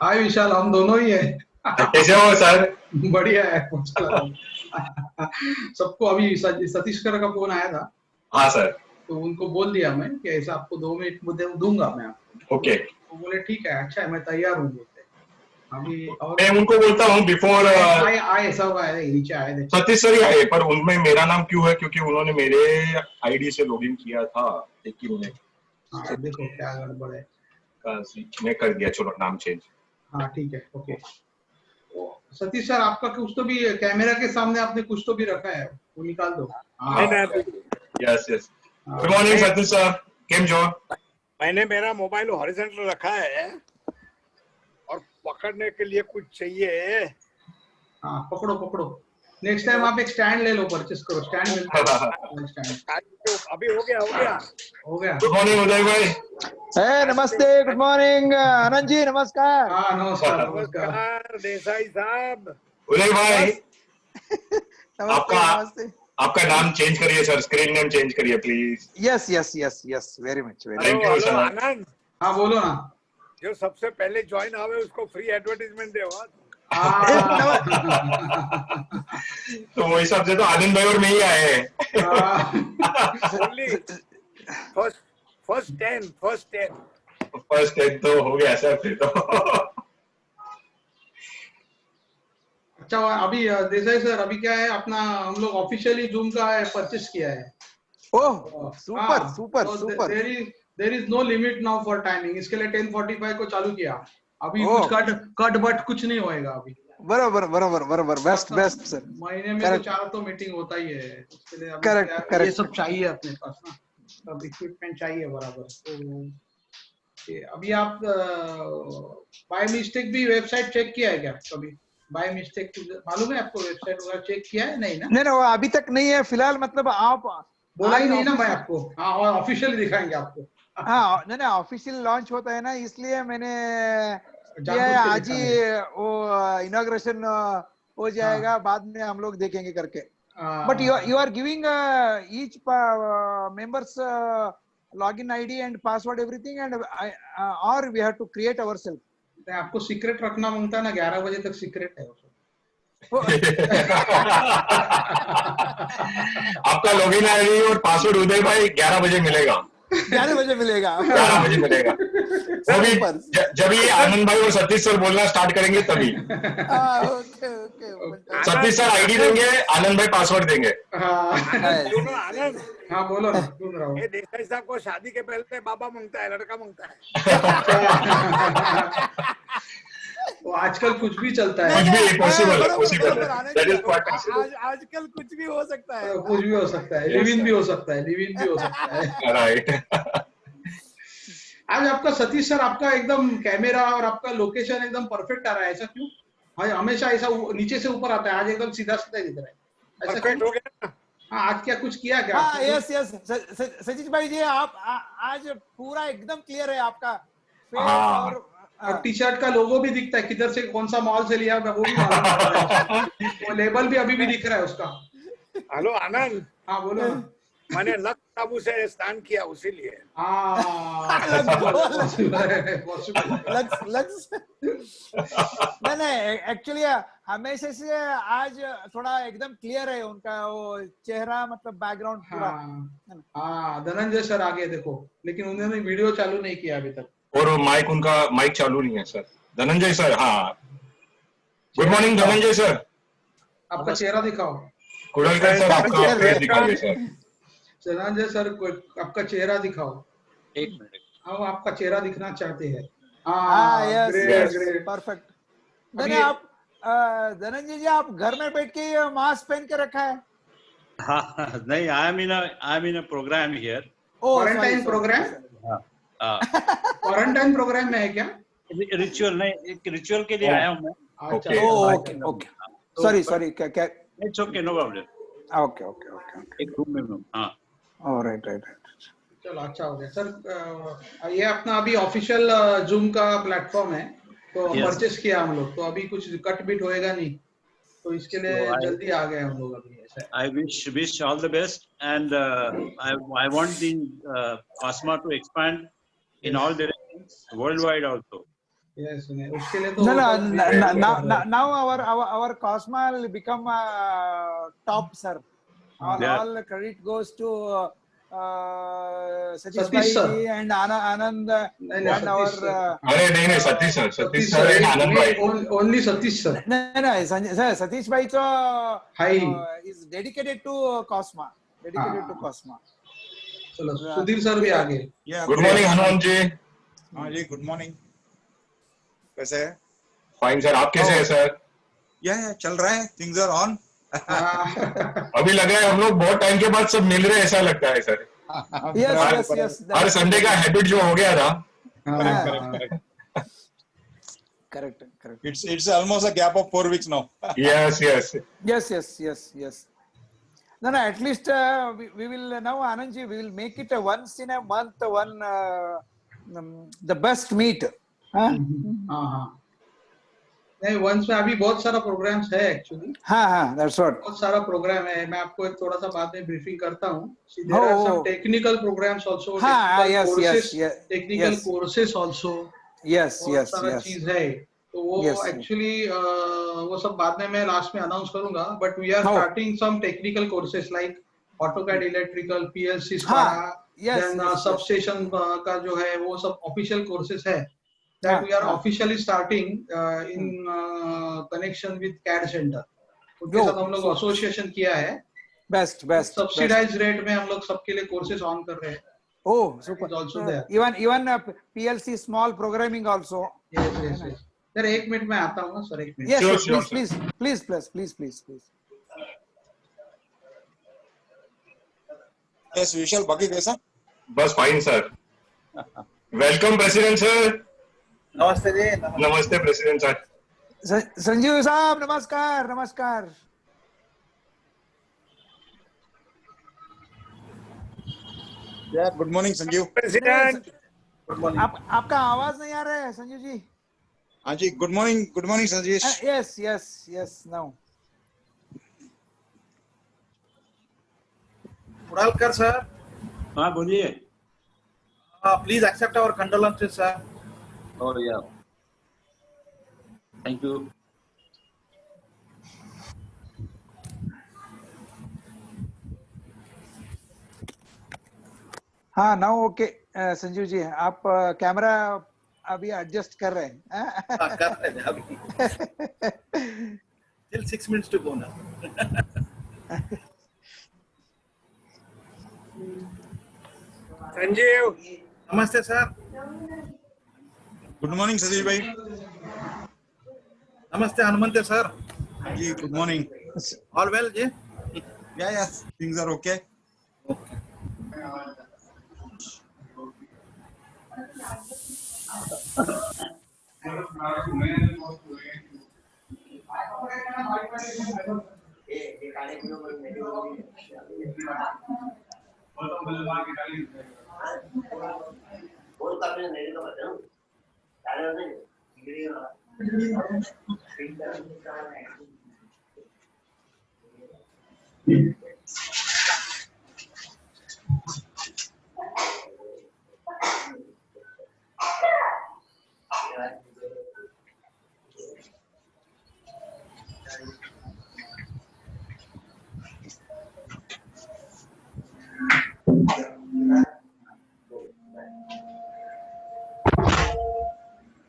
हाय विशाल, हम दोनों ही हैं। कैसे हो सर? बढ़िया है। सबको अभी सतीश सर का फोन आया था, हाँ सर। तो उनको बोल दिया मैं कि ऐसा आपको 2 मिनट मुद्दे दूंगा मैं आपको। ओके। वो बोले ठीक है, अच्छा है, मैं तैयार हूँ बोलते। अभी और मैं उनको बोलता हूँ बिफोर आए आए सब आए, नीचे आए थे। सतीश सर ही आए, पर उनमें मेरा नाम क्यों है? क्योंकि उन्होंने मेरे आईडी से लॉगिन किया था, लेकिन उन्हें हाँ देखो क्या गड़बड़ है। मैं कर दिया, चलो नाम चेंज। हाँ ठीक है, ओके। सतीश सर, आपका कुछ तो भी कैमरा के सामने आपने कुछ तो भी रखा है, वो निकाल दो। हाँ यस यस। हाँ, गुड मॉर्निंग सतीश सर, केम जो? मैंने मेरा मोबाइल हॉरिजॉन्टल रखा है और पकड़ने के लिए कुछ चाहिए। हाँ पकड़ो पकड़ो। नेक्स्ट टाइम आप एक स्टैंड ले लो, परचेस करो, स्टैंड मिलता है। स्टैंड अभी हो गया हो गया। गुड मॉर्निंग उदय भाई। नमस्ते, गुड मॉर्निंग आनंद जी, नमस्कार। हाँ नमस्कार नमस्कार। नमस्कार देसाई साहब। उदय भाई, नमस्ते नमस्ते। आपका नाम चेंज करिए सर, स्क्रीन नेम चेंज करिए please. Yes yes yes yes, very much very. Thank you, hello sir. आनंद, हाँ बोलो ना। जो सबसे पहले ज्वाइन आवे उसको फ्री एडवर्टाइजमेंट दे। तो वो हिसाब से तो आनंद भाई और मैं ही आए हैं। ओनली फर्स्ट 10 फर्स्ट टाइम तो हो गया सर फिर तो। अच्छा अभी देसाई सर, अभी क्या है अपना, हम लोग ऑफिशियली जूम का है परचेस किया है। Oh super super super. There is no limit now for timing. इसके लिए 10:45 को चालू किया। अभी कुछ कट बट कुछ नहीं होएगा अभी। बराबर बराबर बराबर, बेस्ट बेस्ट सर। महीने में तो 4 तो मीटिंग होता ही है, उसके लिए अभी करेक्ट ये सब चाहिए अपने पास ना, सब इक्विपमेंट चाहिए बराबर। तो अभी आप बाय मिस्टेक भी वेबसाइट चेक किया है क्या कभी? बाय मिस्टेक मालूम है आपको, वेबसाइट वगैरह चेक किया है? नहीं ना? नहीं वो अभी तक नहीं है फिलहाल, मतलब आप बोला ही नहीं ना मैं आपको। हाँ, और ऑफिशियल दिखाएंगे आपको। हाँ नहीं ऑफिशियल लॉन्च होता है ना, इसलिए मैंने किया है। आज ही वो इनॉग्रेशन हो जाएगा, बाद में हम लोग देखेंगे करके। But you are giving each members login ID and password everything, and or we have to create ourselves. आपको सीक्रेट रखना मांगता है ना, 11 बजे तक सीक्रेट है। आपका लॉगिन आईडी और पासवर्ड उदय भाई 11 बजे मिलेगा। 11 बजे मिलेगा। 11 बजे मिलेगा। वो भी जब ये आनंद भाई और सतीश सर बोलना स्टार्ट करेंगे तभी। Okay okay. Satish sir ID देंगे, आनंद भाई पासवर्ड देंगे। आनंद, हाँ बोलो ना, सुन रहा हूँ। ये देसाई साहब को शादी के पहले बाबा मांगता है, लड़का मांगता है। तो आजकल कुछ भी चलता है। कुछ भी पॉसिबल है, पॉसिबल है। दैट इज आजकल कुछ भी हो सकता है। कुछ भी हो सकता है, लिव इन भी हो सकता है, लिव इन भी हो सकता है। राइट। आज आपका सतीश सर, आपका एकदम कैमरा और आपका लोकेशन एकदम परफेक्ट आ रहा है, ऐसा क्यों? हमेशा ऐसा नीचे से ऊपर आता है, आज एकदम सीधा सीधा दिख रहा है, ऐसा परफेक्ट हो गया। हाँ, आज क्या कुछ किया क्या? हाँ यस यस सतीश भाई जी, आप आज पूरा एकदम क्लियर है आपका फेस, और टी शर्ट का लोगो भी दिखता है, किधर से कौन सा मॉल से लिया वो भी मालूम पड़ रहा है। वो लेबल भी अभी भी दिख रहा है उसका। हेलो आनंद। हाँ बोलो ना। मैंने लक्स साबू से स्नान किया, उसीलिए। लक्स नहीं एक्चुअली हमेशा से आज थोड़ा एकदम क्लियर है उनका वो चेहरा, मतलब बैकग्राउंड पूरा। हाँ धनंजय सर आगे देखो, लेकिन उन्होंने वीडियो चालू नहीं किया अभी तक, और माइक उनका माइक चालू नहीं है सर। धनंजय सर, हाँ गुड मॉर्निंग धनंजय सर। आपका चेहरा दिखाओ। कुडलकर सर आपका फेस दिखाइए सर। धनंजय सर आपका चेहरा दिखाओ। एक मिनट। हम आपका चेहरा दिखना चाहते हैं। Yes perfect. धन्य आप धनंजय जी, आप घर में बैठ के मास्क पहन के रखा है? हाँ नहीं, I am in a programme here. Quarantine programme? Quarantine programme में है क्या? रिचुअल नहीं, एक रिचुअल के लिए आया हूँ मैं। ओके ओके, सॉरी क्या? It's okay, no problem. Okay एक रूम में हूँ। हाँ राइट। चलो अच्छा हो गया सर। ये अपना अभी ऑफिशियल जूम का प्लेटफॉर्म है, तो परचेस किया हम लोग, तो अभी कुछ कट बिट होएगा नहीं, तो इसके लिए जल्दी आ गए हम लोग अभी। ऐसा I wish all the best, and I want the PASMA to expand in all directions worldwide also. Yes, उसके लिए तो No, no, सब prepare कर रहे हैं। now our Cosma will become top, sir. Yeah. All credit goes to Satish Satish Bhai sir. ji and Anand नहीं, and our Satish sir, अरे नहीं नहीं, Satish Satish sir sir, and Anand भाई. Only Satish sir, no, Satish Bhai हाई, is dedicated to Cosma, dedicated to हाँ, Cosma. चलो Sudhir sir भी आगे. Yeah, good morning Hanuman ji. हाँ जी, गुड मॉर्निंग. कैसे है? फाइन सर, आप कैसे हैं सर? या चल रहा है, थिंग्स आर ऑन. हाँ, अभी लग रहा है हम लोग बहुत टाइम के बाद सब मिल रहे हैं, ऐसा लगता है सर. Yes. हर संडे का हैबिट जो हो गया था. हाँ, Correct. It's almost a gap of 4 weeks now. Yes yes. Yes. No, at least we will now, Anandji, we will make it a once in a month, the best meet. हाँ, हाँ. नहीं, वंश में अभी बहुत सारा प्रोग्राम्स है actually. हाँ, that's what. बहुत सारा प्रोग्राम है. मैं आपको एक थोड़ा सा बाद में ब्रीफिंग करता हूँ. Oh, there are some technical programmes also, हाँ, टेक्निकल कोर्सेस आल्सो. yes. बहुत सारा चीज है. तो वो Yes. एक्चुअली वो सब बाद में मैं लास्ट में अनाउंस करूंगा. But we are Oh. Starting some technical courses like AutoCAD electrical, PLC हाँ, SCADA, yes. देन सबस्टेशन का जो है वो सब ऑफिशियल कोर्सेस है. That we are officially starting in connection with CAD Center. उनके साथ हम लोग एसोसिएशन किया है. Best. सब्सिडाइज रेट में हम लोग सबके लिए कोर्सेस ऑन कर रहे हैं. Oh, super. It's also there. Even PLC small programming also. Yes. Sir एक मिनट में आता हूँ ना सर, एक minute. Yes, Sure, please. Yes, विशाल, बाकी कैसा? बस fine sir. Welcome president sir. नमस्ते जी. नमस्ते प्रेसिडेंट सर. संजीव साहब नमस्कार. या गुड मॉर्निंग संजीव. प्रेसिडेंट. आपका आवाज नहीं आ रहा है संजीव जी. हाँ जी, good morning Sanjeesh. Yes, now. Muralkar sir, हाँ बोलिए. please accept our condolences sir. Oh yeah. Thank you. हाँ, now okay. संजीव जी, आप कैमरा अभी एडजस्ट कर रहे हैं. कर रहे हैं अभी. Till 6 minutes to go now. Sanjeev. नमस्ते सर. गुड मॉर्निंग सतीश भाई. नमस्ते हनुमंते सर. हाँ जी, गुड मॉर्निंग. All well जी. Yeah things are okay.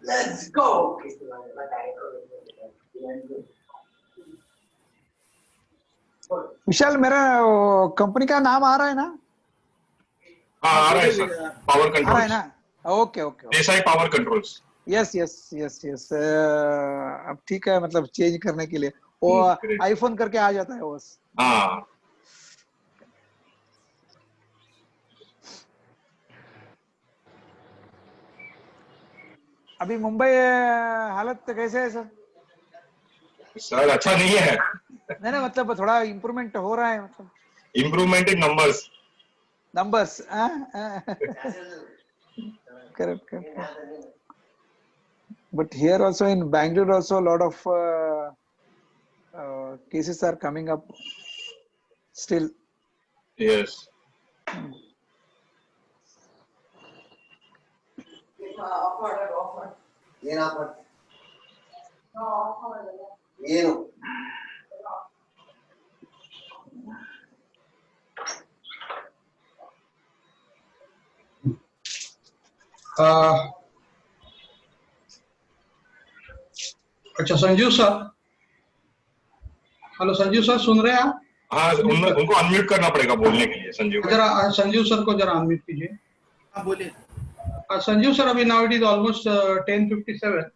Let's go. Vishal, मेरा कंपनी का नाम आ रहा है ना? हाँ आ रहा है सर. पावर आ रहा है कंट्रोल्स. ना? Okay. Desai power controls. Yes. अब ठीक है, मतलब चेंज करने के लिए वो आईफोन करके आ जाता है वो. हाँ. अभी मुंबई हालत कैसे है सर? सर अच्छा नहीं है. नहीं, मतलब थोड़ा इम्प्रूवमेंट हो रहा है, मतलब improvement in numbers. Correct. But here also in Bangalore also a lot of cases are coming up still. Yes. अच्छा Sanjeev sir, hello Sanjeev sir, सुन रहे हैं आप? हाँ, उनको अनम्यूट करना पड़ेगा बोलने के लिए। संजीव भाई, जरा संजीव सर को जरा अनम्यूट कीजिए। हाँ बोलिए। Sanju sir, abhi now it is almost 10:57.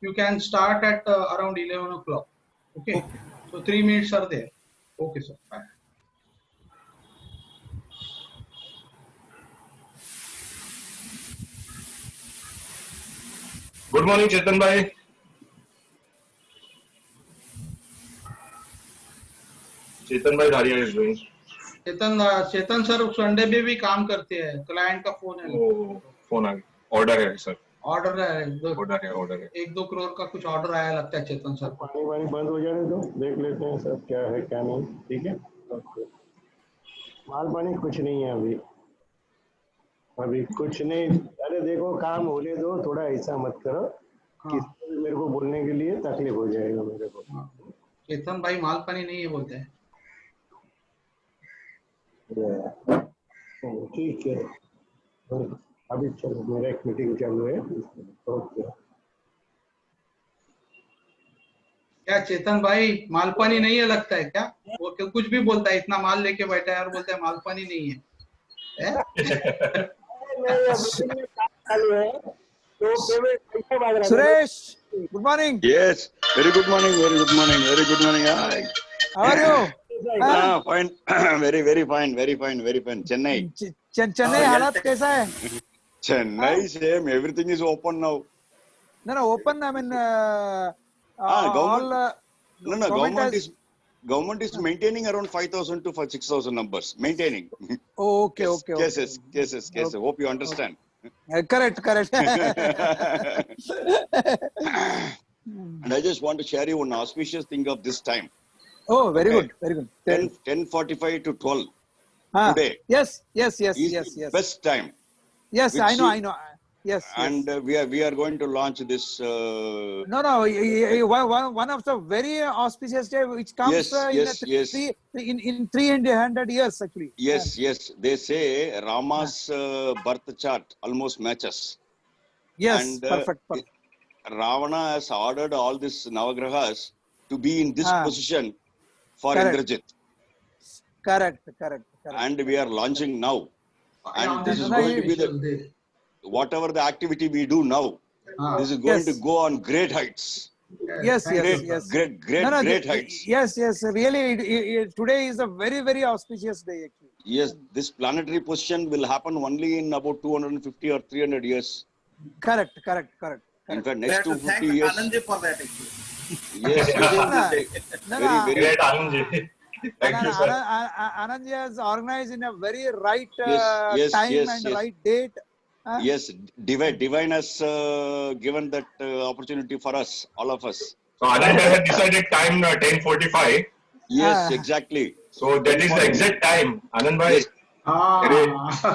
You can start at around 11 o'clock. Okay. Okay. So 3 minutes are there. Okay, sir. Bye. Good morning Chetan भाई। चेतन भाई Dharia is doing. Chetan sir Sunday में भी काम करते हैं, क्लाइंट का फोन है। फोन आ गया, ऑर्डर है सर। ऑर्डर है, ऑर्डर है 1-2 करोड़ का कुछ ऑर्डर आया लगता है चेतन सर। पानी वानी बंद हो जाने दो, देख लेते हैं सब क्या है क्या नहीं। ठीक है, माल पानी कुछ नहीं है अभी कुछ नहीं। अरे देखो काम होने दो, थोड़ा ऐसा मत करो। हाँ। किसी मेरे को बोलने के लिए तकलीफ हो जाएगा मेरे को। चेतन भाई माल पानी नहीं है बोलते हैं। ठीक है, अभी चलो मेरा एक मीटिंग चालू है। ओके। क्या चेतन भाई माल पानी नहीं है लगता है क्या? वो कुछ भी बोलता है, इतना माल लेके बैठा है और बोलता है माल पानी नहीं है। Suresh, good morning. Yes, very good morning, very good morning, very good morning. Hi. How are you? Fine, very fine, very fine, very fine. Chennai. Chennai हालत कैसा है? Chennai, same. Everything is open now. No, open. I mean, Government. all. Government is maintaining around 5,000 to 6,000 numbers. Maintaining. Oh, okay. Cases. Hope you understand. Correct. And I just want to share you one auspicious thing of this time. Oh, very Okay. good. 10:45 to 12 today. Yes. Is the best time. Yes, which I know. Yes. And we are going to launch this. No. One of the very auspicious day which comes Yes. in 300 years actually. Yes. They say Rama's birth chart almost matches. Yes, And, perfect. Ravana has ordered all these Navagrahas to be in this position for Correct. Indrajit. Correct. And we are launching now. And this is no, going to be the, whatever the activity we do now, this is going to go on great heights. Yes. Great heights. Yes. Really, today is a very, very auspicious day actually. Yes, this planetary position will happen only in about 250 or 300 years. Correct. In fact, We next have to thank 250 years. Anand ji for that actually. Yes. Very. Great Anand ji. Thank you, sir. Anand ji has organized in a very right Yes, and right date. Yes, divine has given that opportunity for us, all of us. So Anand has decided time 10:45. Yes, exactly. So that is the exact time. Anand bhai. Yes.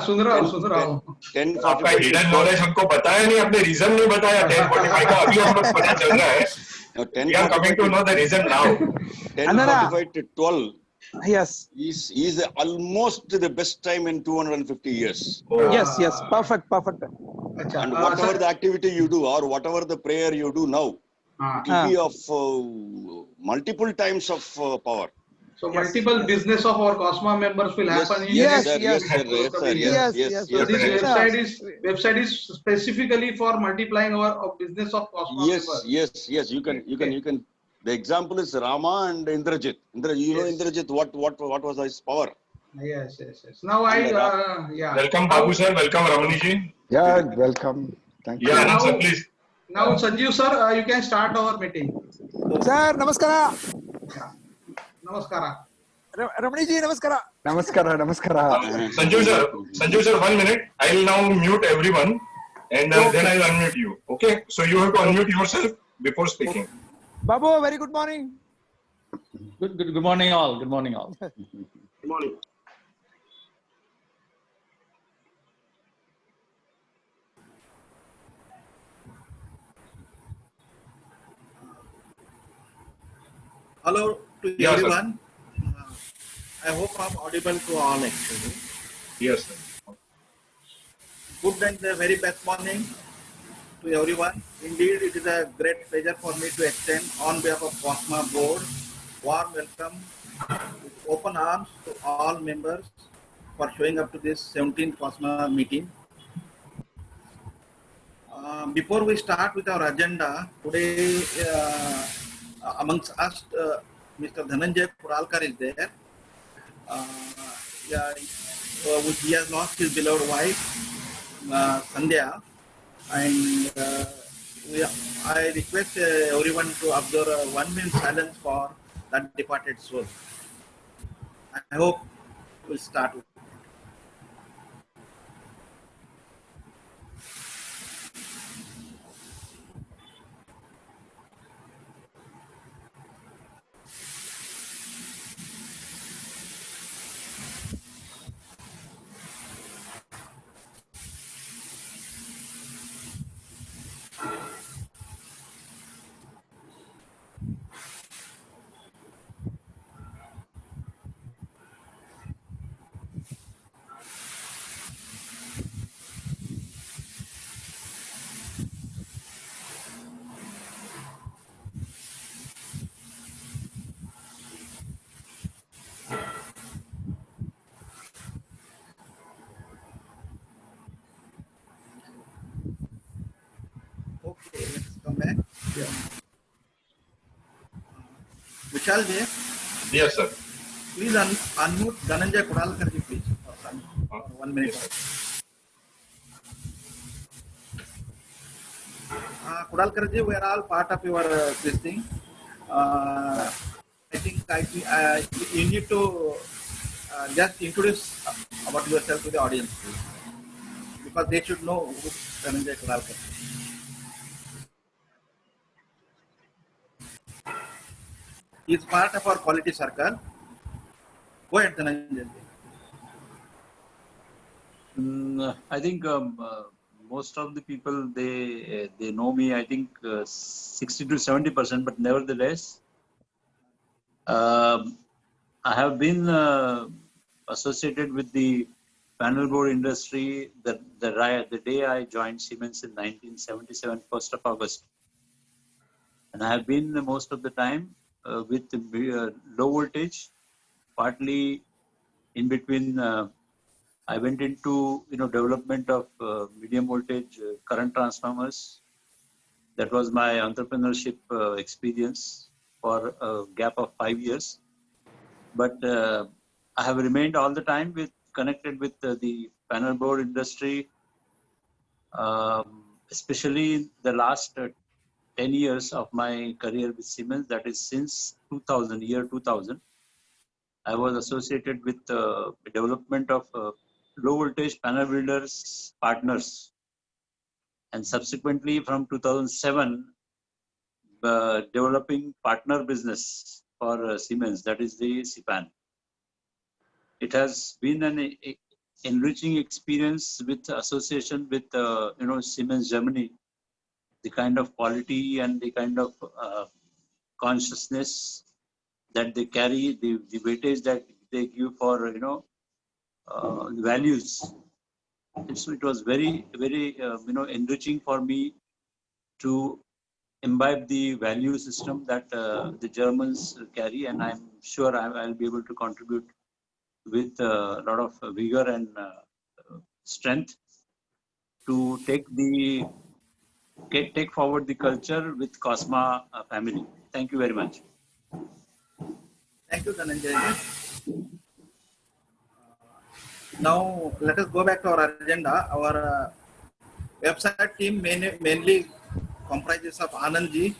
सुन रहा हूँ 10:45. आपका hidden knowledge हमको बताया नहीं, आपने reason नहीं बताया 10:45 का, अभी हमको पता चल रहा है. We are coming to know the reason now. 10:45 to 12. Yes. Is almost the best time in 250 years. Oh. Yes. Perfect. And whatever the activity you do or whatever the prayer you do now, it will be of multiple times of power. So multiple business of our Cosma members will happen. Yes, So this website is specifically for multiplying our business of Cosma members. Yes. You can. The example is Rama and Indrajit. Indrajit, what was his power? Yes. Now Welcome Babu sir, welcome Ramani ji. Yeah, welcome. Thank you. Yeah, Anand sir, please. Now Sanjeev sir, you can start our meeting. Sir, namaskara. Namaskara. Ramani ji, namaskara. Namaskara. Sanjeev sir, 1 minute. I'll now mute everyone and then I'll unmute you. Okay? So you have to unmute yourself before speaking. Babu, very good morning. Good morning all. Good morning. Hello to Yeah, sir. everyone. I hope I'm audible to all actually. Yes, sir. Good and very best morning to everyone. Indeed, it is a great pleasure for me to extend on behalf of COSMA board warm welcome with open arms to all members for showing up to this 17th COSMA meeting. Before we start with our agenda, today amongst us, Mr. Dhananjay Kuralkar is there. He has lost his beloved wife, Sandhya, and I request everyone to observe a 1 minute silence for that departed soul. I hope we'll start with Okay, let's come back. Yeah. Vishal ji, Yes, sir. please unmute Dhananjay Kuralkar ji, please. For 1 minute. Yes, Kuralkar ji, we are all part of your this thing. I think you need to just introduce about yourself to the audience, please, because they should know who Dhananjay Kuralkar is. He is part of our quality circle. Go ahead, Dhananjay. I think most of the people they know me. I think 60 to 70%, but nevertheless, I have been associated with the panel board industry the day I joined Siemens in 1977, 1st of August, and I have been most of the time with low voltage, partly in between. I went into development of medium voltage current transformers. That was my entrepreneurship experience for a gap of 5 years. But I have remained all the time connected with the panel board industry, especially the last 10 years of my career with Siemens. That is since 2000. I was associated with the development of low voltage panel builders partners, and subsequently from 2007 developing partner business for Siemens, that is the CPAN. It has been an enriching experience with association with Siemens Germany, the kind of quality and the kind of consciousness that they carry, the weightage that they give for values. So it was very enriching for me to imbibe the value system that the Germans carry, and I'm sure I'll be able to contribute with a lot of vigor and strength to take forward the culture with COSMA family. Thank you very much. Thank you, Dhananjay. Now, let us go back to our agenda. Our website team mainly comprises of Anandji,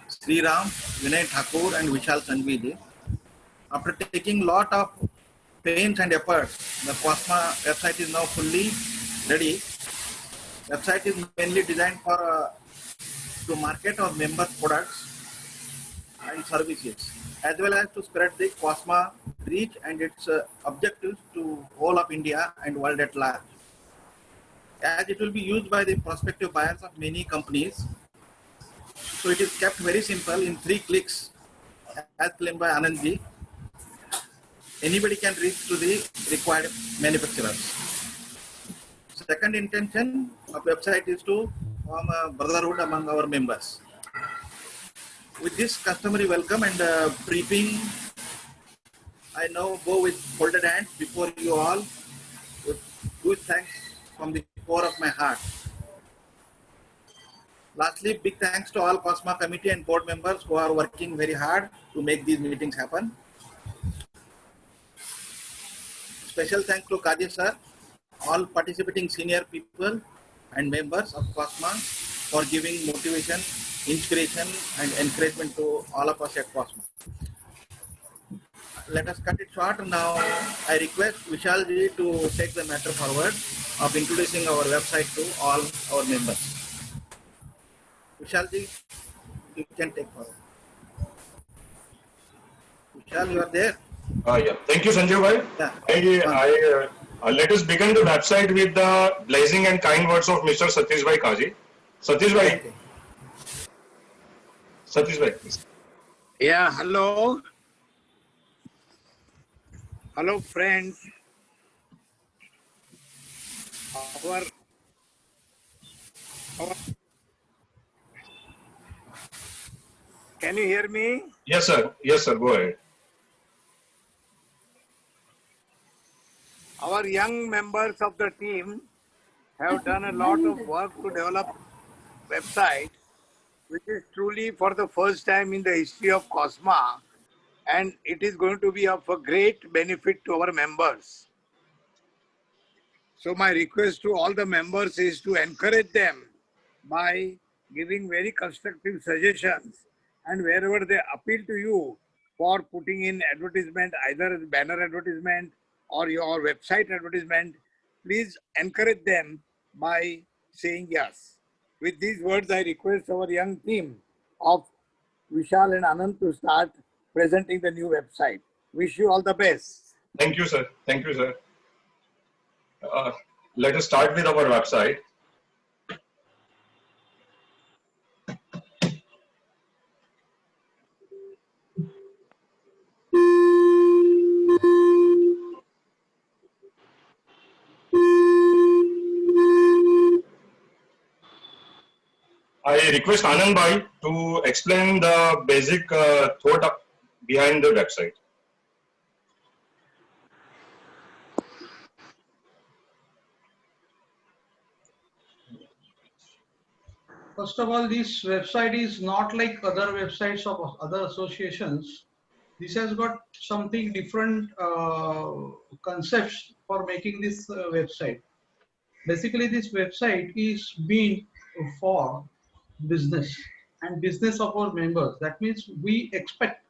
Sriram, Vinay Thakur, and Vishal Sanghvi. After taking lot of pains and efforts, the COSMA website is now fully ready. Website is mainly designed for to market our members' products and services, as well as to spread the COSMA reach and its objectives to whole of India and world at large. As it will be used by the prospective buyers of many companies, so it is kept very simple. In 3 clicks, as claimed by Anandji, anybody can reach to the required manufacturers. Second intention of website is to form a brotherhood among our members. With this customary welcome and briefing, I now go with folded hands before you all with good thanks from the core of my heart. Lastly, big thanks to all COSMA committee and board members who are working very hard to make these meetings happen. Special thanks to Kadir sir, all participating senior people and members of COSMA for giving motivation, inspiration and encouragement to all of us at COSMA. Let us cut it short now. I request Vishal ji to take the matter forward of introducing our website to all our members. Vishal ji, you can take forward. Vishal, you are there? Yeah. Thank you, Sanjeev bhai. Let us begin the website with the blessing and kind words of Mr. Satish bhai Kaji. Satish bhai. Satish bhai, please. Yeah, hello. Hello, friends. Can you hear me? Yes, sir. Yes, sir. Go ahead. Our young members of the team have done a lot of work to develop website, which is truly for the first time in the history of COSMA, and it is going to be of a great benefit to our members. So my request to all the members is to encourage them by giving very constructive suggestions, and wherever they appeal to you for putting in advertisement, either banner advertisement or your website advertisement, please encourage them by saying yes. With these words, I request our young team of Vishal and Anand to start presenting the new website. Wish you all the best. Thank you, sir. Thank you, sir. Let us start with our website. I request Anand bhai to explain the basic thought behind the website. First of all, this website is not like other websites of other associations. This has got something different concepts for making this website. Basically, this website is meant for business and business of our members. That means we expect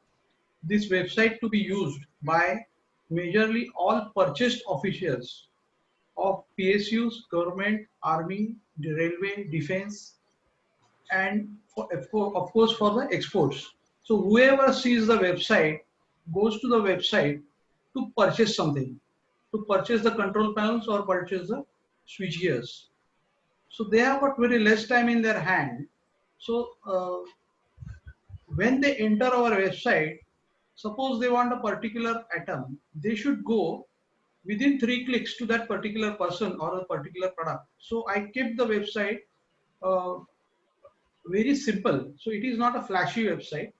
this website to be used by majorly all purchased officials of PSUs, government, army, the railway, defense, and of course for the exports. So whoever sees the website goes to the website to purchase something, to purchase the control panels or purchase the switch gears. So they have got very less time in their hand. So when they enter our website, suppose they want a particular atom, they should go within 3 clicks to that particular person or a particular product. So I kept the website very simple. So it is not a flashy website.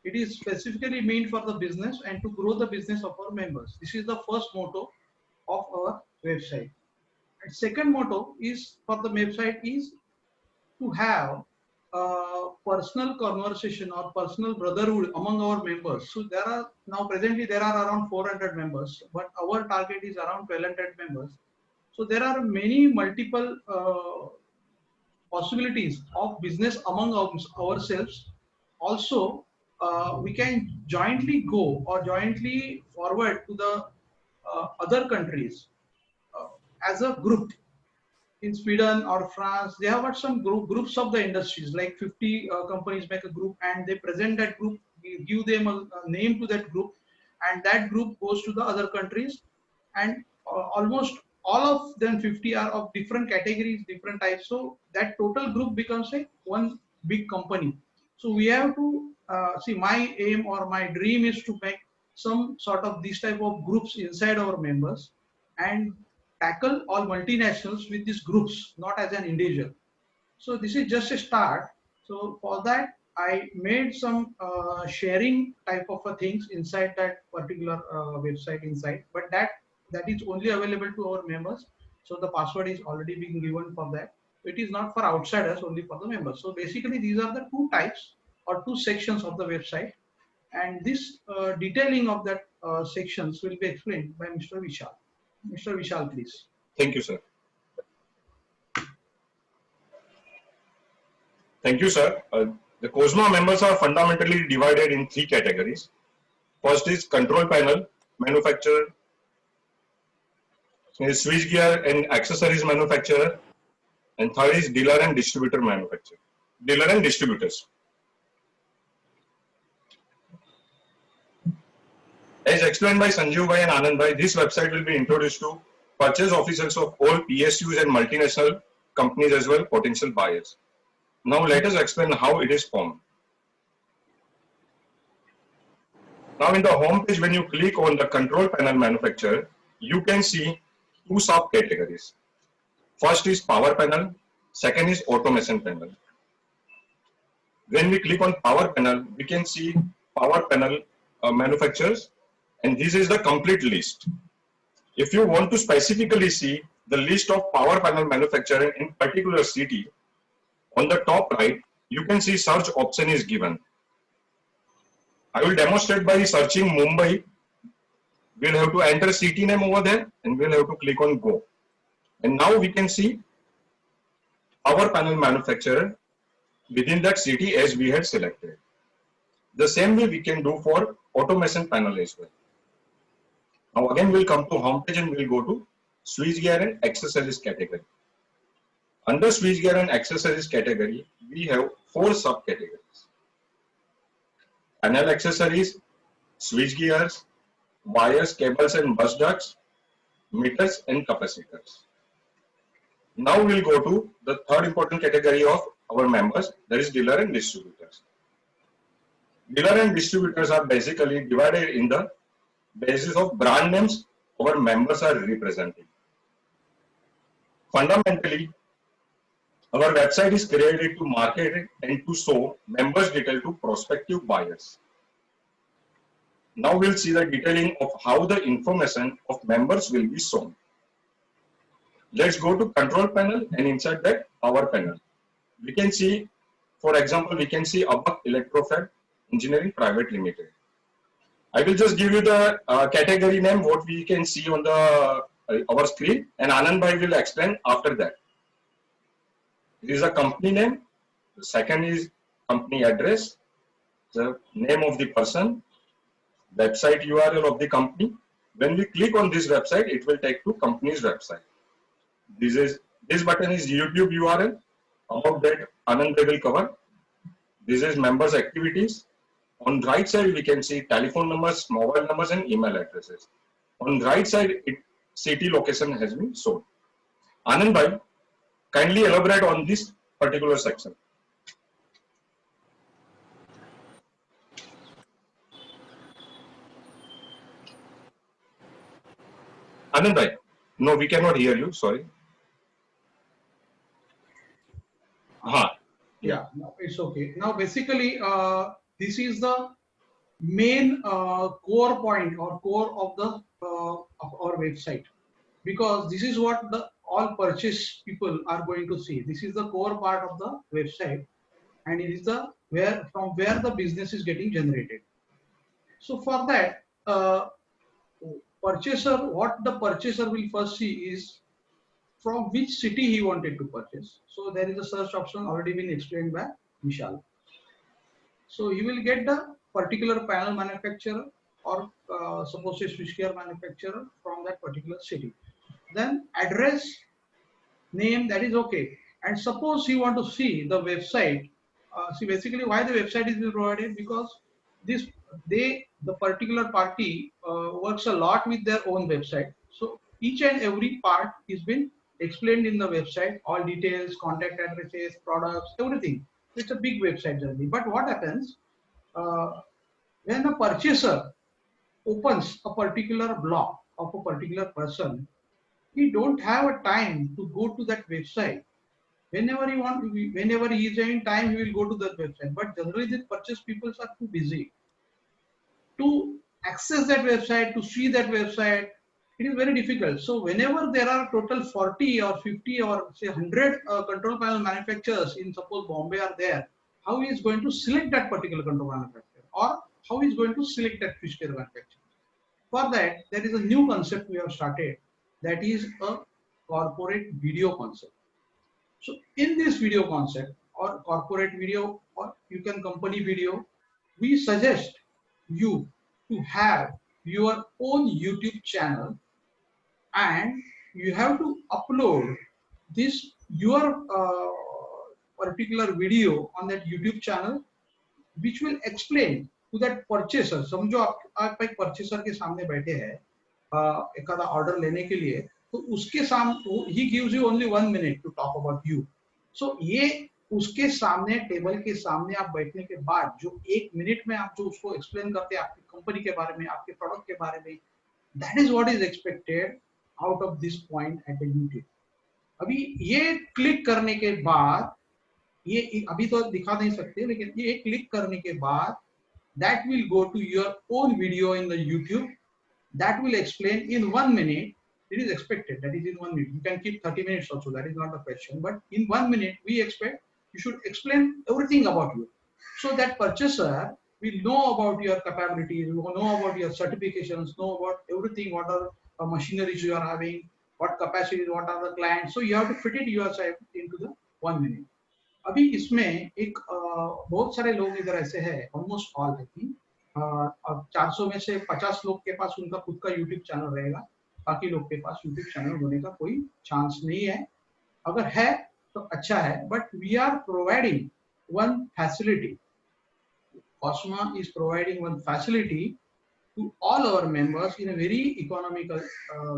It is specifically meant for the business and to grow the business of our members. This is the first motto of our website. And second motto is for the website is to have a personal conversation or personal brotherhood among our members. So there are now presently there are around 400 members, but our target is around 1200 members. So there are many multiple possibilities of business among ourselves. Also, we can jointly go or jointly forward to the other countries as a group. In Sweden or France, they have got some groups of the industries, like 50 companies make a group and they present that group, give them a name to that group, and that group goes to the other countries, and almost all of them 50 are of different categories, different types. So that total group becomes a one big company. So we have to see, my aim or my dream is to make some sort of this type of groups inside our members and tackle all multinationals with these groups, not as an individual. So this is just a start. So for that, I made some sharing type of things inside that particular website inside, but that is only available to our members. So the password is already being given for that. It is not for outsiders, only for the members. So basically, these are the two types or two sections of the website, and this detailing of that sections will be explained by Mr. Vishal. Mr. Vishal, please. Thank you, sir. Thank you, sir. The Cosma members are fundamentally divided in three categories. First is control panel manufacturer, switchgear and accessories manufacturer, and third is dealer and distributor manufacturer. Dealer and distributors. As explained by Sanjeev Bhai and Anand Bhai, this website will be introduced to purchase officers of all PSUs and multinational companies as well potential buyers. Now let us explain how it is formed. Now in the home page, when you click on the control panel manufacturer, you can see two subcategories. First is power panel, second is automation panel. When we click on power panel, we can see power panel manufacturers, and this is the complete list. If you want to specifically see the list of power panel manufacturer in particular city, on the top right, you can see search option is given. I will demonstrate by searching Mumbai. We'll have to enter city name over there and we'll have to click on go. And now we can see power panel manufacturer within that city as we had selected. The same way we can do for automation panel as well. Now again we'll come to home page and we'll go to switchgear and accessories category. Under switchgear and accessories category, we have four subcategories: panel accessories, switchgears, wires, cables and bus ducts, meters and capacitors. Now we'll go to the third important category of our members, that is dealer and distributors. Dealer and distributors are basically divided in the basis of brand names our members are representing. Fundamentally, our website is created to market and to show members' detail to prospective buyers. Now we'll see the detailing of how the information of members will be shown. Let's go to control panel and inside that power panel. We can see, for example, we can see Abak Electrofab Engineering Private Limited. I will just give you the category name, what we can see on the our screen, and Anand Bhai will explain after that. This is a company name. The second is company address, the name of the person, website URL of the company. When we click on this website, it will take to company's website. This button is YouTube URL. About that, Anand Bhai will cover. This is members activities. On right side, we can see telephone numbers, mobile numbers, and email addresses. On right side, city location has been shown. Anand Bhai, kindly elaborate on this particular section. Anand Bhai, no, we cannot hear you. Sorry. Yeah, no, it's okay. Now, basically, this is the main core point or core of the of our website, because this is what the all purchase people are going to see. This is the core part of the website, and it is the from where the business is getting generated. So for that, purchaser, what the purchaser will first see is from which city he wanted to purchase. So there is a search option already been explained by Vishal. So he will get the particular panel manufacturer or suppose a switchgear manufacturer from that particular city. Then address, name, that is okay. And suppose you want to see the website. See, basically why the website is provided, because the particular party works a lot with their own website. So each and every part is been explained in the website, all details, contact addresses, products, everything. It's a big website generally. But what happens, when a purchaser opens a particular blog of a particular person, he don't have a time to go to that website. Whenever he is in time, he will go to that website. But generally, the purchase people are too busy to access that website, to see that website. It is very difficult. So whenever there are total 40 or 50 or say 100 control panel manufacturers in suppose Bombay are there, how he is going to select that particular control manufacturer, or how he is going to select that switchgear manufacturer? For that, there is a new concept we have started, that is a corporate video concept. So in this video concept, or corporate video, or you can company video, we suggest you to have your own YouTube channel, and you have to upload this your particular video on that YouTube channel, which will explain to that purchaser. समझो आप एक purchaser के सामने बैठे हैं एक आधा order लेने के लिए, तो उसके सामने he gives you only 1 minute to talk about you. So ये उसके सामने टेबल के सामने आप बैठने के बाद जो 1 मिनट में आप जो उसको एक्सप्लेन करते हैं आपकी कंपनी के बारे में, आपके प्रोडक्ट के बारे में, that is what is expected out of this point at the YouTube. अभी ये क्लिक करने के बाद, ये अभी तो दिखा नहीं सकते, लेकिन ये क्लिक करने के बाद that will go to your own video in the YouTube, that will explain in 1 minute. It is expected that is in 1 minute. You can keep 30 minutes also, that is not a question, but in 1 minute we expect you should explain everything about you, so that purchaser will know about your capabilities, will know about your certifications, know about everything, what are the machineries you are having, what capacities, what are the clients. So you have to fit it yourself into the 1 minute. अभी इसमें एक बहुत सारे लोग इधर ऐसे हैं, almost all I think, अब 400 में से 50 लोग के पास उनका खुद का यूट्यूब चैनल रहेगा, बाकी लोग के पास यूट्यूब चैनल होने का कोई चांस नहीं है. अगर है तो अच्छा है, but we are providing one facility. Cosma is providing one facility to all our members in a very economical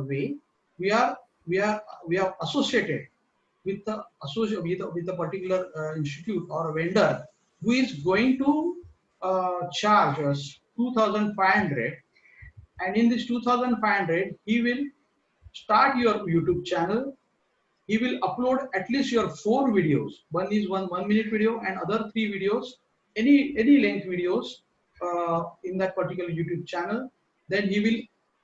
way. We are associated with the particular institute or a vendor who is going to charge us 2,500, and in this 2,500 he will start your YouTube channel. He will upload at least your 4 videos. One is 1 minute video, and other 3 videos, any length videos in that particular YouTube channel. Then he will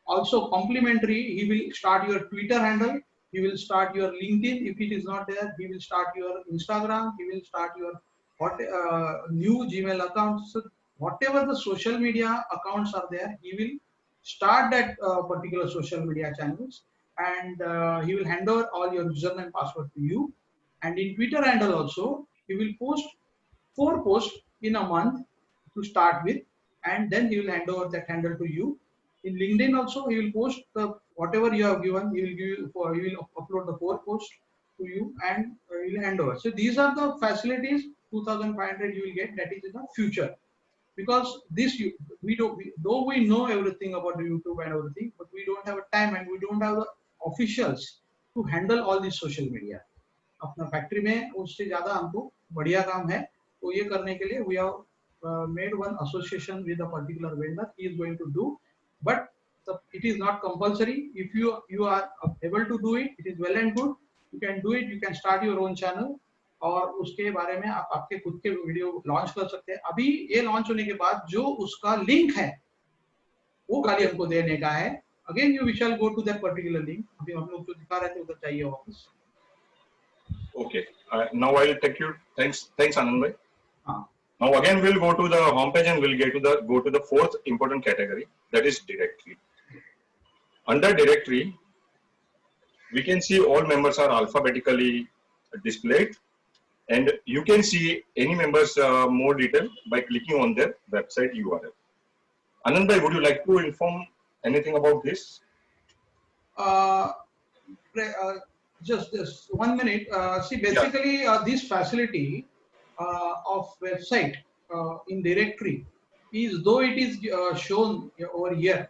also complimentary, he will start your Twitter handle, he will start your LinkedIn. If it is not there, he will start your Instagram, he will start your new Gmail account. So whatever the social media accounts are there, he will start that particular social media channels, and he will hand over all your username and password to you. And in Twitter handle also, he will post 4 posts in a month to start with, and then he will hand over that handle to you. In LinkedIn also, he will post the whatever you have given. He will upload the 4 posts to you, and he will hand over. So these are the facilities. 2,500 you will get. That is in the future, because this though we know everything about the YouTube and everything, but we don't have a time and we don't have the officials to handle all this social media. अपना factory में उससे ज़्यादा हमको बढ़िया काम है, तो ये करने के लिए we have made one association with a particular vendor. He is going to do, but it is not compulsory. If you are able to do it, it is well and good. You can do it. You can start your own channel, और उसके बारे में आप आपके खुद के video launch कर सकते हैं. अभी ये लॉन्च होने के बाद जो उसका लिंक है वो खाली हमको देने का है. Again, we shall go to that particular link. अभी हम लोग जो दिखा रहे थे उधर चाहिए वापस. Okay. Now I will take you. Thanks, Anand bhai. Now again we'll go to the homepage and we'll go to the 4th important category, that is directory. Under directory, we can see all members are alphabetically displayed, and you can see any members more detail by clicking on their website URL. Anand bhai, would you like to inform anything about this? Just 1 minute. See, basically, this facility of website in directory is, though it is shown over here,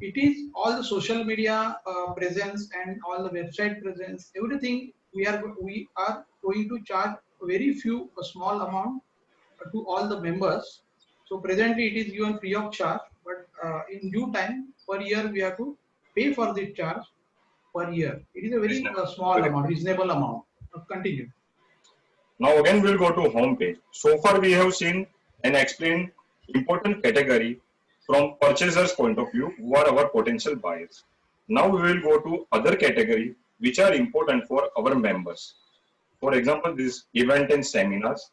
it is all the social media presence and all the website presence, everything we are going to charge a small amount to all the members, So presently it is given free of charge, but in due time per year we have to pay for the charge per year. It is a very small amount, reasonable amount. Continue. Now again we'll go to home page. So far we have seen and explained important category from purchaser's point of view who are our potential buyers. Now we will go to other category which are important for our members. For example, this event and seminars.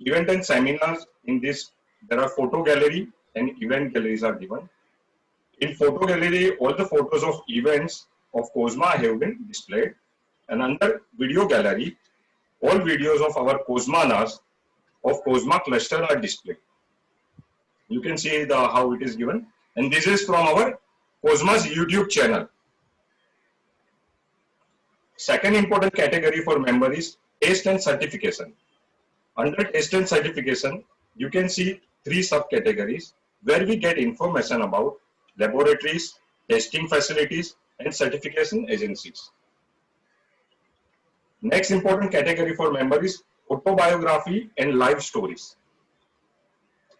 Event and seminars, in this there are photo gallery and event galleries are given. In photo gallery, all the photos of events of Cosma have been displayed, and under video gallery, all videos of our Cosmanas of Cosma cluster are displayed. You can see how it is given, and this is from our Cosma's YouTube channel. Second important category for member is test and certification. Under test and certification, you can see 3 subcategories where we get information about laboratories, testing facilities, and certification agencies. Next important category for member is autobiography and life stories.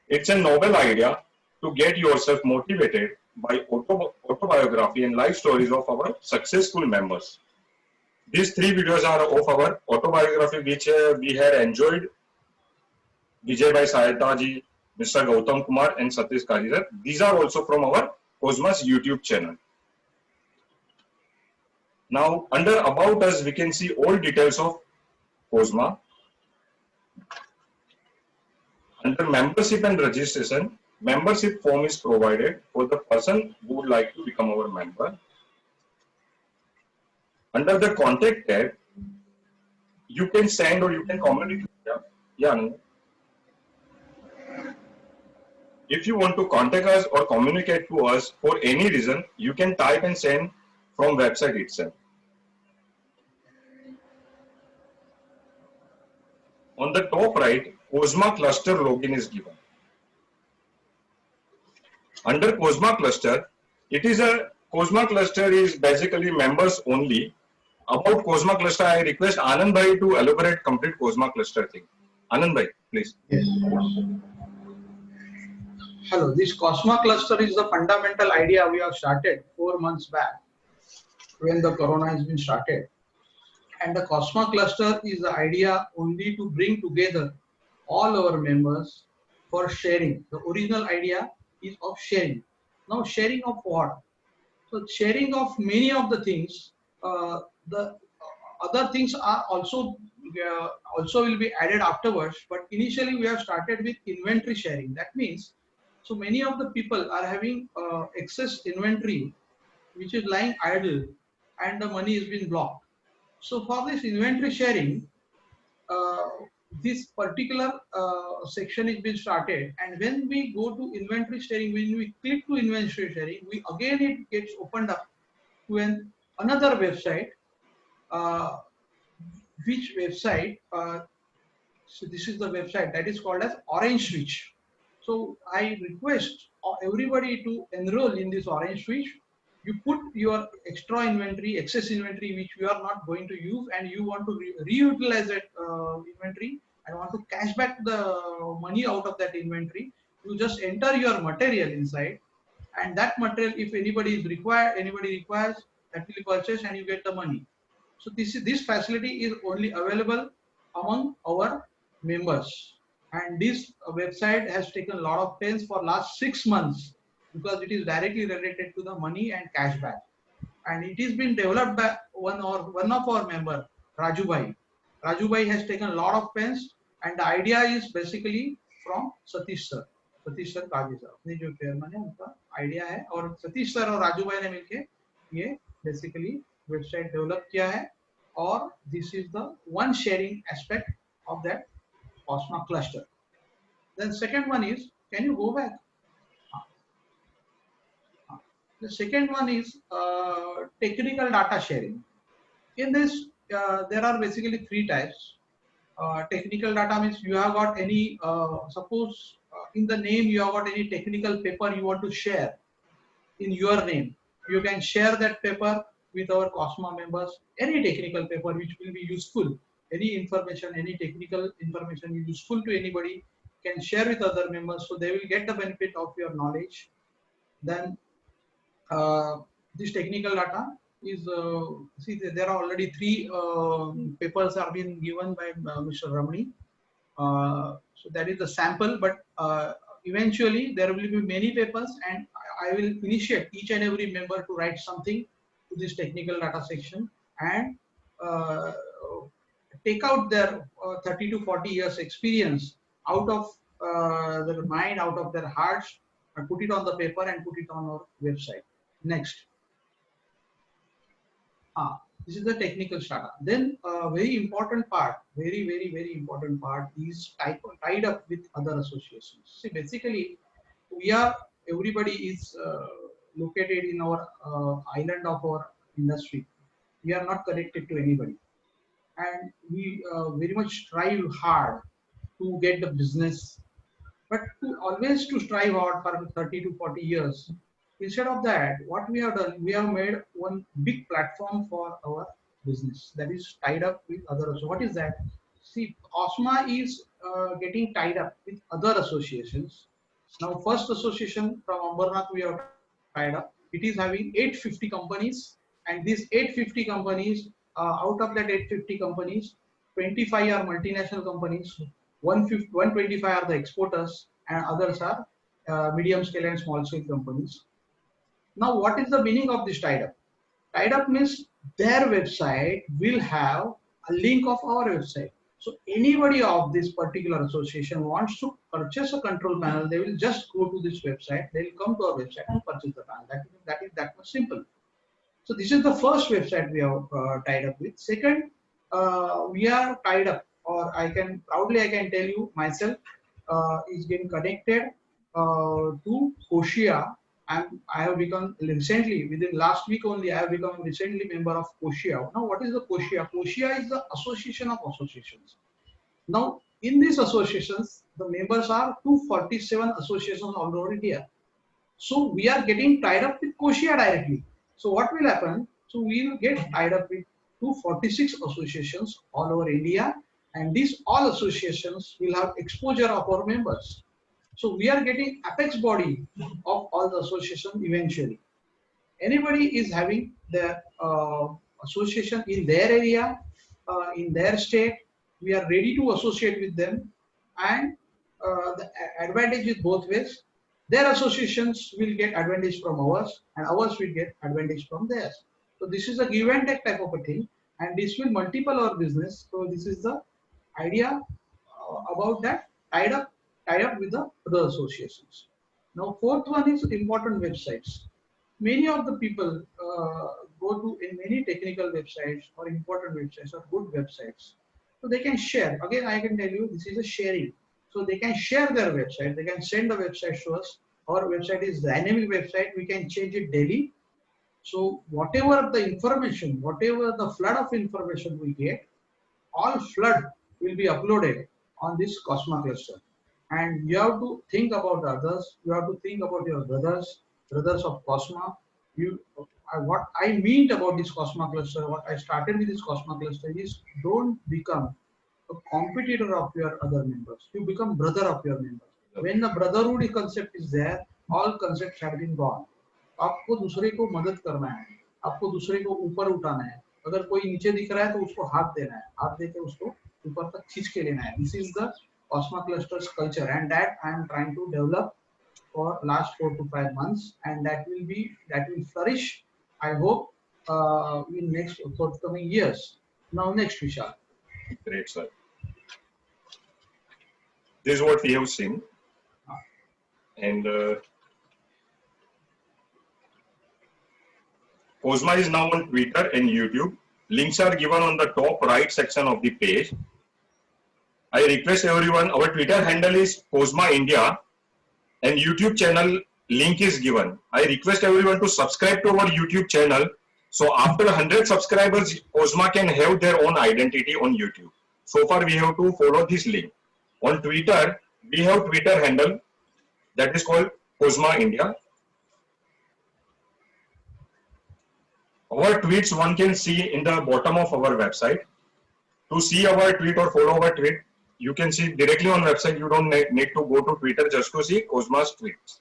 It's a novel idea to get yourself motivated by autobiography and life stories of our successful members. These 3 videos are of our autobiography which we had enjoyed. Vijay Bhai Sahayata ji, Mr. Gautam Kumar and Satish Kajizar. These are also from our Cosma's YouTube channel. Now under About Us we can see all details of Cosma. Under Membership and Registration, membership form is provided for the person who would like to become our member. Under the Contact tab, you can send or you can communicate. If you want to contact us or communicate to us for any reason, you can type and send from website itself. On the top right, Cosma cluster login is given. Under Cosma cluster, Cosma cluster is basically members only. About Cosma cluster, I request Anand Bhai to elaborate complete Cosma cluster thing. Anand Bhai, please. Yes. Hello, this Cosma cluster is the fundamental idea we have started 4 months back when the corona has been started. And the Cosma cluster is the idea only to bring together all our members for sharing. The original idea is of sharing. Now sharing of what? So sharing of many of the things. The other things are also will be added afterwards. But initially we have started with inventory sharing. That means so many of the people are having excess inventory which is lying idle and the money has been blocked. So for this inventory sharing, this particular section is being started, and when we go to inventory sharing, when we click to inventory sharing, it gets opened up to another website, which website, so this is the website that is called as Orange Switch. So I request everybody to enroll in this Orange Switch. You put your extra inventory, excess inventory which you are not going to use, and you want to reutilize that inventory and want to cash back the money out of that inventory. You just enter your material inside, and that material, if anybody requires, that will be purchased and you get the money. So this facility is only available among our members, and this website has taken a lot of pains for last 6 months because it is directly related to the money and cashback, and it is been developed by one of our member, Raju Bhai. Raju Bhai has taken a lot of pains, and the idea is basically from Satish sir Kazi sir अपने जो chairman है उनका idea है, और Satish sir और राजू भाई ने मिलके ये बेसिकली वेबसाइट डेवलप किया है, और this is the one sharing aspect of that Cosma cluster. Then second one is, can you go back? The second one is technical data sharing. In this, there are basically 3 types. Technical data means you have got any, suppose in the name you have got any technical paper you want to share in your name. You can share that paper with our Cosma members, any technical paper which will be useful, any information, any technical information is useful to anybody, can share with other members, so they will get the benefit of your knowledge. Then this technical data is, see, there are already 3 papers are being given by Mr. Ramani. So that is the sample, but eventually there will be many papers, and I will initiate each and every member to write something to this technical data section, and take out their 30 to 40 years experience out of their mind, out of their hearts, and put it on the paper and put it on our website. Next. This is the technical startup. Then very important part, very important part is tied up with other associations. See, basically, everybody is located in our island of our industry. We are not connected to anybody, and we very much strive hard to get the business, but always to strive hard for 30 to 40 years. Instead of that, what we have done, we have made one big platform for our business that is tied up with other. So what is that? See, COSMA is getting tied up with other associations. Now, first association from Ambernath we have tied up. It is having 850 companies, and these 850 companies, out of that 850 companies, 25 are multinational companies, 125 are the exporters, and others are medium scale and small scale companies. Now, what is the meaning of this tied up? Tied up means their website will have a link of our website. So anybody of this particular association wants to purchase a control panel, they will just go to this website, they will come to our website and purchase the panel. That is that much simple. So this is the first website we have tied up with. Second, we are tied up, or I can tell you myself, is getting connected to Koshia. I have become recently, within last week only, I have become recently member of Koshia. Now, what is the Koshia? Koshia is the association of associations. Now, in these associations, the members are 247 associations all over India. So we are getting tied up with Koshia directly. So what will happen? So we will get tied up with 246 associations all over India, and these all associations will have exposure of our members. So we are getting apex body of all the association eventually. Anybody is having their association in their area, in their state, we are ready to associate with them, and the advantage is both ways. Their associations will get advantage from ours, and ours will get advantage from theirs. So this is a give and take type of a thing, and this will multiple our business. So this is the idea about that tied up with the other associations. Now, fourth one is important websites. Many of the people go to in many technical websites or important websites or good websites. So they can share. Again, I can tell you this is a sharing. So they can share their website. They can send the website to us. Our website is dynamic website. We can change it daily. So whatever the information, whatever the flood of information we get, all flood will be uploaded on this COSMA cluster. And you have to think about others. You have to think about your brothers of COSMA. What I mean about this COSMA cluster, what I started with this COSMA cluster is don't become a competitor of your other members. You become brother of your members. When the brotherhood concept is there, all concepts have been gone. आपको दूसरे को मदद करना है, आपको दूसरे को ऊपर उठाना है. अगर कोई नीचे दिख रहा है तो उसको हाथ देना है, हाथ देके उसको ऊपर तक खींच के लेना है. This is the COSMA clusters culture, and that I am trying to develop for last 4 to 5 months, and that will flourish, I hope, in next forthcoming years. Now, next, Vishal. Great, sir. This is what we have seen, and COSMA is now on Twitter and YouTube. Links are given on the top right section of the page. I request everyone, our Twitter handle is COSMA India, and YouTube channel link is given. I request everyone to subscribe to our YouTube channel. So after 100 subscribers, COSMA can have their own identity on YouTube. So far we have to follow this link. On Twitter, we have Twitter handle that is called COSMA India. Our tweets one can see in the bottom of our website. To see our tweet or follow our tweet, you can see directly on website. You don't need to go to Twitter just to see Cosma's tweets.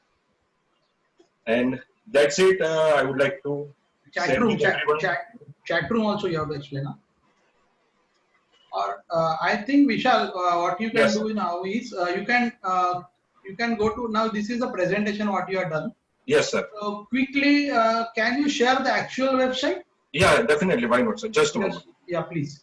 And that's it. I would like to chat room. Chat room also you have to explain. Huh? Or I think Vishal, what you can do now is you can go to now. This is a presentation what you have done. Yes, sir. So quickly, can you share the actual website? Yeah, definitely. Why not, sir? Just a moment. Yeah, please.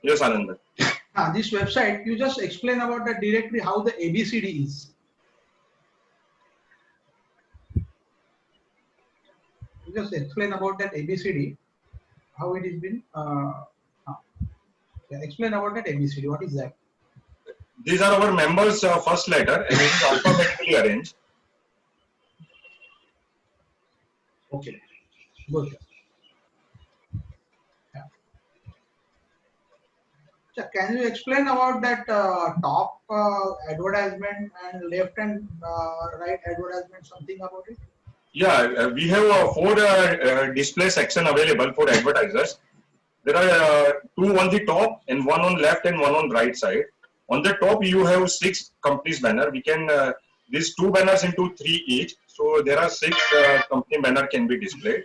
Yes, Anand. This website, you just explain about the directory, how the ABCD is. You just explain about that ABCD, how it has been. Explain about that ABCD. What is that? These are our members' first letter, and it is alphabetically arranged. Okay, good. So can you explain about that top advertisement and left and right advertisement, something about it? Yeah, we have 4 display section available for advertisers. There are 2 on the top and 1 on left and 1 on right side. On the top, you have 6 companies banner. We can these 2 banners into 3 each. So there are 6 company banner can be displayed.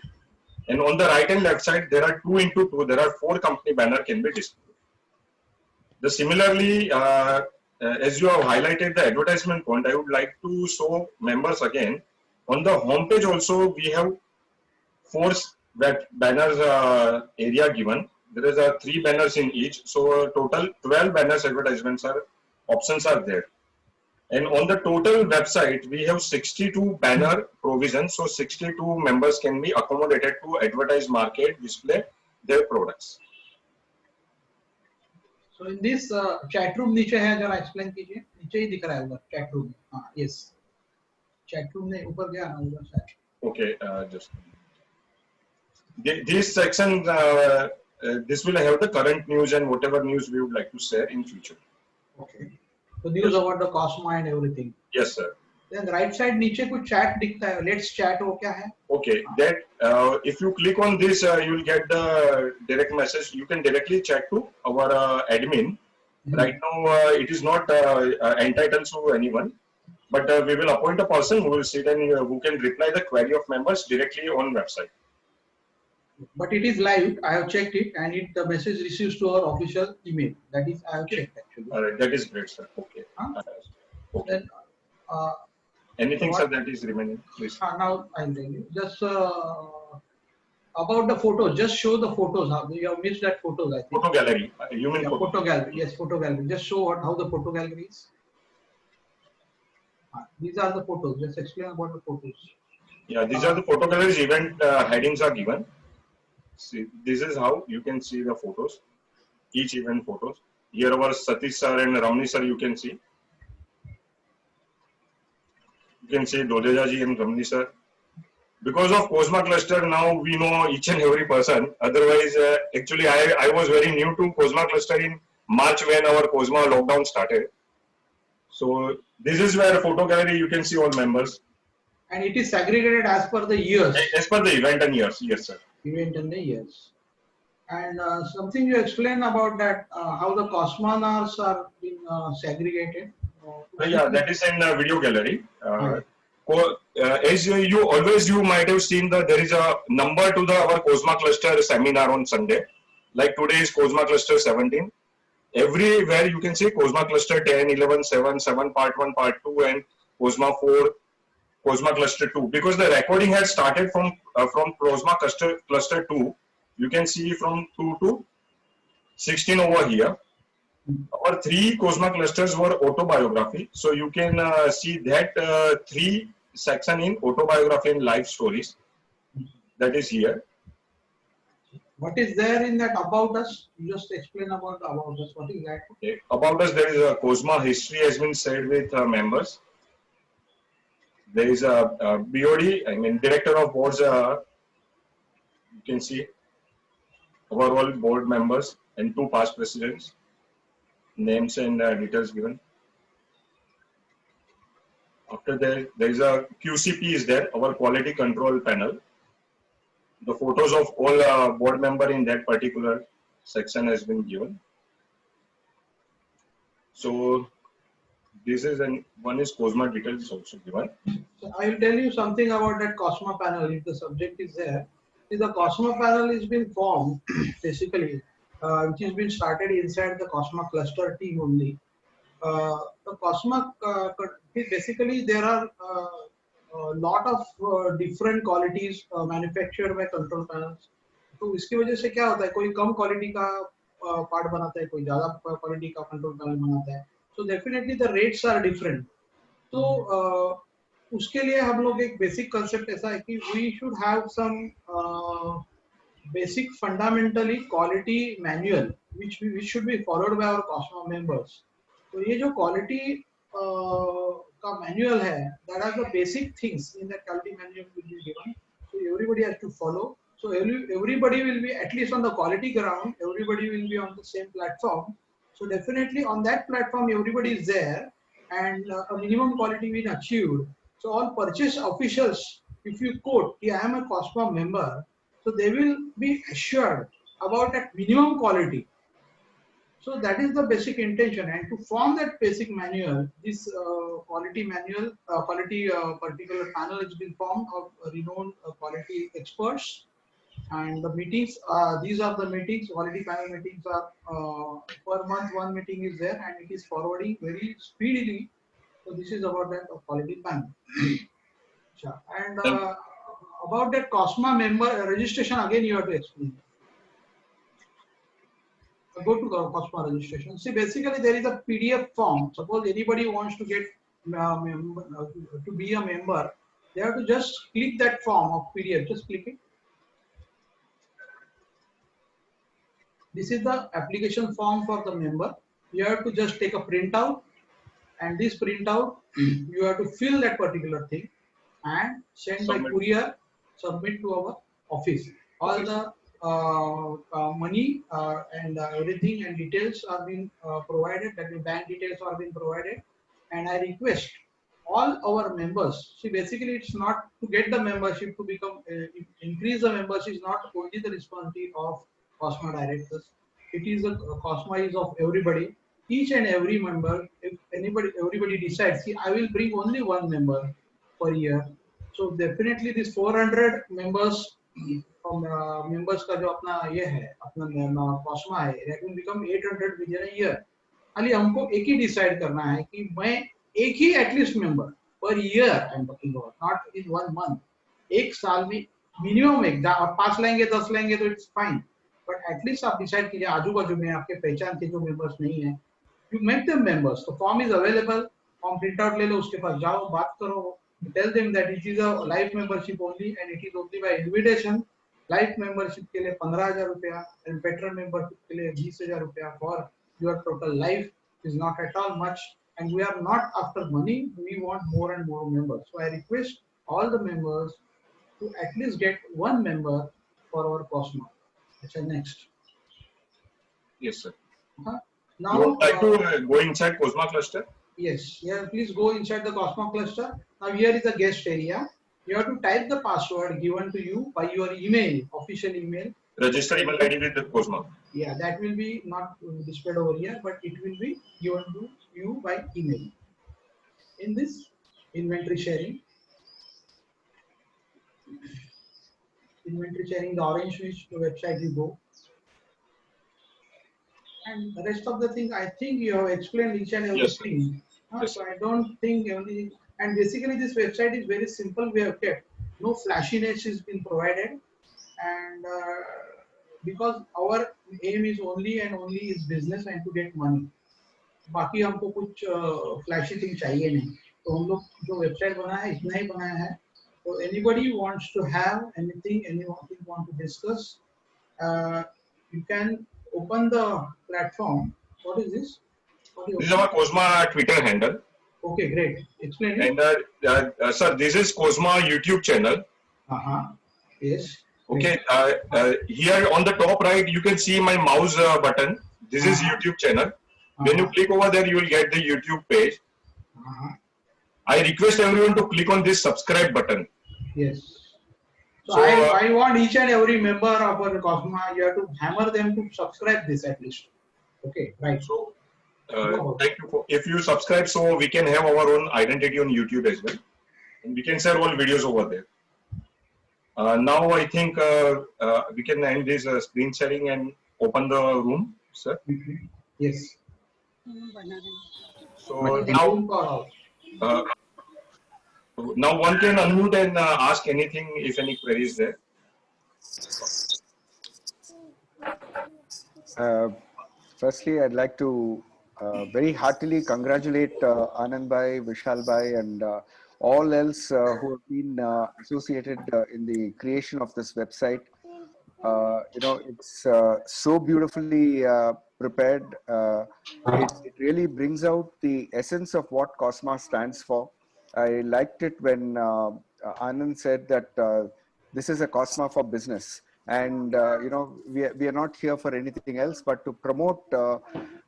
And on the right and left side, there are 2 into 2. There are 4 company banner can be displayed. Similarly, as you have highlighted the advertisement point, I would like to show members again. On the home page also, we have 4 banners area given. There is 3 banners in each. So total 12 banners advertisements options are there. And on the total website, we have 62 banner provisions. So 62 members can be accommodated to advertise, market, display their products. So in this chat room नीचे है, जरा explain कीजिए. नीचे ही दिख रहा है उधर chat room. हाँ, yes. Chat room ने ऊपर गया ना उधर शायद. Okay, just this section, this will have the current news and whatever news we would like to share in future. Okay. So news about the Cosma and everything. Yes, sir. Then right side नीचे कुछ chat दिखता है. Let's chat वो क्या है? Okay, that if you click on this, you will get the direct message. You can directly chat to our admin. Right now, it is not entitled to anyone, but we will appoint a person who will sit and who can reply the query of members directly on website. But it is live. I have checked it, and the message receives to our official email. That is, I have checked actually. All right, that is great, sir. Okay. Okay. Then, anything, sir, that is remaining, please. Now I'll tell you. Just about the photos. Just show the photos. You have missed that photos, I think. Photo gallery. You mean photo gallery? Yes, photo gallery. Just show how the photo gallery is. These are the photos. Just explain about the photos. Yeah, these are the photo galleries. Event headings are given. See, this is how you can see the photos, each event photos. Here our Satish sir and Ramani sir you can see. You can see Dodeja ji and Ramani sir. Because of Cosma cluster, now we know each and every person. Otherwise, actually I was very new to Cosma cluster in March when our Cosma lockdown started. So this is where photo gallery you can see all members. And it is segregated as per the years. As per the event and years, yes sir. Event and the years. And something you explain about that, how the Cosmonauts are being segregated. Yeah, that is in video gallery. As you might have seen that there is a number to our Cosma cluster seminar on Sunday. Like today is Cosma cluster 17. Everywhere you can see Cosma cluster 10, 11, 7, 7 part 1, part 2 and Cosma 4. Cosma cluster 2, because the recording had started from Cosma cluster 2. You can see from 2 to 16 over here. Our 3 Cosma clusters were autobiography, so you can see that 3 section in autobiography and life stories. That is here. What is there in that about us? You just explain about us. What is that? Okay. About us, there is a Cosma history has been shared with members. There is a, BOD, I mean Director of Boards. You can see our all board members and 2 past presidents. Names and details given. After that, there is a QCP is there, our quality control panel. The photos of all board member in that particular section has been given. So this is one is Cosma details also given. So I will tell you something about that Cosma panel. If the subject is there, the Cosma panel has been formed basically, which has been started inside the Cosma cluster team only. The Cosma basically there are a lot of different qualities manufactured by control panels. तो इसकी वजह से क्या होता है, कोई कम quality का part बनाता है, कोई ज्यादा क्वालिटी का कंट्रोल पैनल बनाता है. So definitely the rates are different. तो उसके लिए हम लोग एक बेसिक कंसेप्ट ऐसा है कि we should have some basic fundamentally quality manual which should be followed by our Cosma members. तो ये जो quality का manual है, that are the basic things in that quality manual will be given. So everybody has to follow. So everybody will be at least on the quality ground. Everybody will be on the same platform. So definitely on that platform, everybody is there, and a minimum quality being achieved. So all purchase officials, if you quote, I am a Cosma member, so they will be assured about that minimum quality. So that is the basic intention, and to form that basic manual, this quality manual, particular panel has been formed of renowned quality experts. And the meetings, these are the meetings, quality panel meetings are per month one meeting is there, and it is forwarding very speedily. So this is about that quality panel. And about that Cosma member registration, again you have to explain. Go to Cosma registration. See, basically there is a PDF form. Suppose anybody wants to get to be a member, they have to just click that form of PDF. Just click it. This is the application form for the member. You have to just take a printout, and this printout you have to fill that particular thing and send by courier, submit to our office. All the money and everything and details are being provided, that the bank details are being provided, and I request all our members. See, basically it's not to get the membership, to become increase the membership is not only the responsibility of Cosma directors. It is the Cosma is of everybody. Each and every member, if everybody decides, see, I will bring only one member per year. So definitely this 400 members from members का जो अपना ये है, अपना Cosma है, that will become 800 within a year. खाली हमको एक ही decide करना है कि मैं एक ही at least member per year I'm talking about, not in 1 month. एक साल में minimum एक, आप 5 लेंगे 10 लेंगे तो it's fine. But at least आप decide कीजिए आजू बाजू में आपके पहचान के जो members नहीं हैं, you make them members. The form is available. Form print out ले लो, उसके पास जाओ, बात करो. Tell them that it is a life membership only, and it is only by invitation. Life membership के लिए 15,000 रुपया, and veteran membership के लिए 20,000 रुपया for your total life is not at all much. And we are not after money. We want more and more members. So I request all the members to at least get one member for our Cosma. Okay, next. Yes, sir. Now, you would like to go inside Cosma cluster? Yes. Yeah, please go inside the Cosma cluster. Now here is the guest area. You have to type the password given to you by your email, official email. Register email ID with the Cosma. Yeah, that will be not displayed over here, but it will be given to you by email. In this inventory sharing, the orange which website you go. And the rest of the thing, I think you have explained each and everything. Yes. So I don't think only. And basically, this website is very simple. We have kept no flashiness has been provided, and because our aim is only and only is business and to get money. बाकी हमको कुछ flashy thing चाहिए नहीं. तो हम लोग जो website बनाया है इतना ही बनाया है. So anybody wants to have anything, anyone want to discuss, you can open the platform. What is this? This is our Cosma Twitter handle. Okay, great. Explain it. And sir, this is Cosma YouTube channel. Yes. Okay. Here on the top right, you can see my mouse button. This is YouTube channel. When you click over there, you will get the YouTube page. I request everyone to click on this subscribe button. Yes. So I want each and every member of our Cosma, you have to hammer them to subscribe this at least. Okay, right. So thank you. If you subscribe, so we can have our own identity on YouTube as well, and we can share all videos over there. Now I think we can end this screen sharing and open the room, sir. Yes. So now one can unmute and ask anything if any queries there. Firstly, I'd like to very heartily congratulate Anand Bhai, Vishal Bhai, and all else who have been associated in the creation of this website. It's so beautifully prepared. It really brings out the essence of what Cosma stands for. I liked it when Anand said that this is a Cosma for business. And, we are not here for anything else but to promote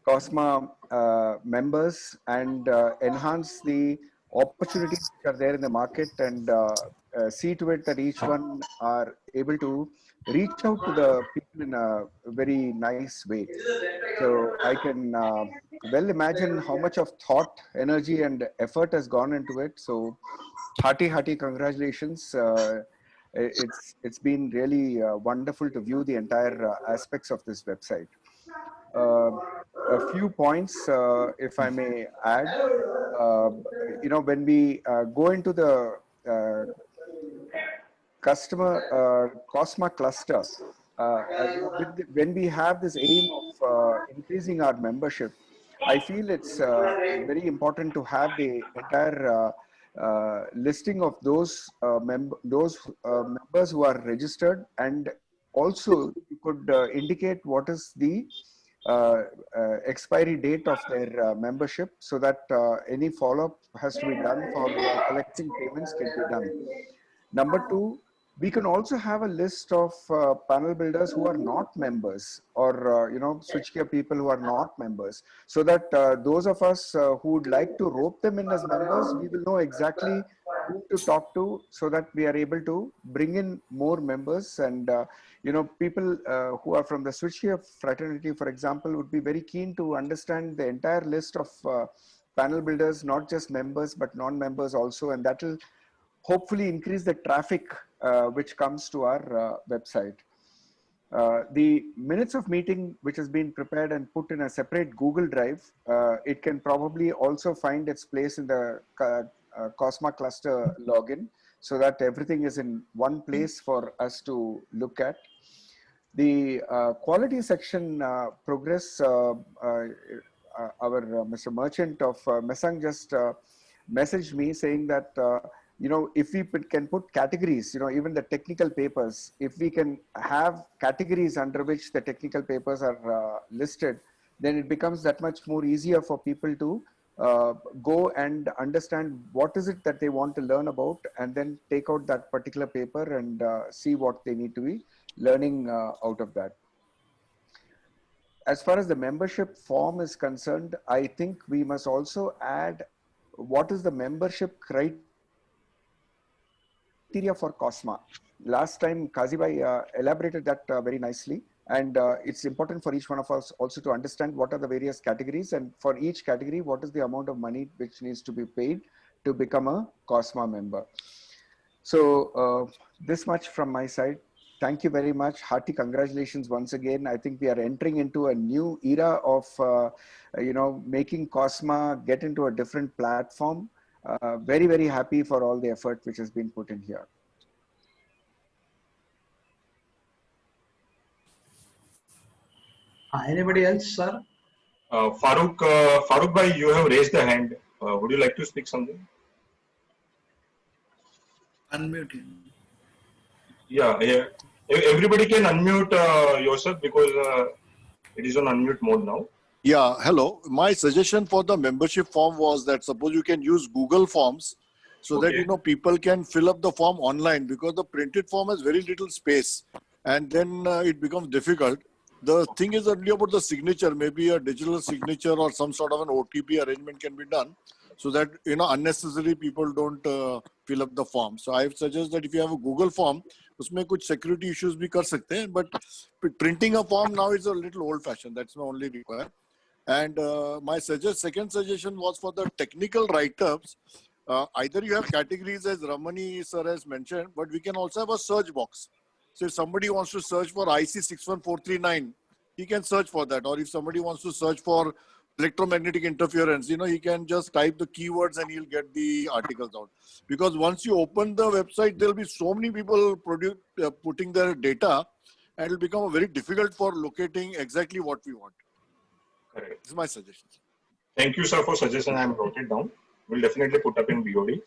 Cosma members and enhance the opportunities that are there in the market and see to it that each one are able to reach out to the people in a very nice way. So I can well imagine how much of thought, energy and effort has gone into it. So hearty congratulations. It's been really wonderful to view the entire aspects of this website. A few points, if I may add. When we go into the customer Cosma cluster, when we have this aim of increasing our membership, I feel it's very important to have the entire listing of those members who are registered, and also you could indicate what is the expiry date of their membership, so that any follow-up has to be done for collecting payments can be done. Number two, we can also have a list of panel builders who are not members, or switchgear people who are not members, so that those of us who would like to rope them in as members, we will know exactly who to talk to, so that we are able to bring in more members. And people who are from the switchgear fraternity, for example, would be very keen to understand the entire list of panel builders, not just members but non-members also, and that will hopefully increase the traffic which comes to our website. The minutes of meeting, which has been prepared and put in a separate Google Drive, it can probably also find its place in the Cosma cluster login, so that everything is in one place for us to look at. The quality section progress, our Mr. Merchant of Mesang just messaged me saying that if we can put categories, even the technical papers, if we can have categories under which the technical papers are listed, then it becomes that much more easier for people to go and understand what is it that they want to learn about, and then take out that particular paper and see what they need to be learning out of that. As far as the membership form is concerned, I think we must also add what is the membership criteria for Cosma. Last time Kazi Bhai elaborated that very nicely, and it's important for each one of us also to understand what are the various categories, and for each category what is the amount of money which needs to be paid to become a Cosma member. So this much from my side. Thank you very much. Hearty congratulations once again. I think we are entering into a new era of making Cosma get into a different platform. Very, very happy for all the effort which has been put in here. Anybody else, sir? Farooq Bhai, you have raised the hand. Would you like to speak something? Unmute him. Yeah. Everybody can unmute yourself because it is on unmute mode now. Yeah, hello. My suggestion for the membership form was that suppose you can use Google Forms so that, you know, people can fill up the form online, because the printed form has very little space and then it becomes difficult. The thing is only about the signature, maybe a digital signature or some sort of an OTP arrangement can be done so that, you know, unnecessarily people don't fill up the form. So I suggest that if you have a Google form, उसमें कुछ security issues भी कर सकते हैं, but printing a form now is a little old fashioned. That's my only requirement. And my second suggestion was for the technical write-ups. Either you have categories as Ramani sir has mentioned, but we can also have a search box. So if somebody wants to search for IC 61439, he can search for that. Or if somebody wants to search for electromagnetic interference, you know, he can just type the keywords and he'll get the articles out. Because once you open the website, there'll be so many people putting their data, and it'll become very difficult for locating exactly what we want. Correct. This is my suggestion. Thank you, sir, for suggestion. I am wrote it down. We'll definitely put up in BOD.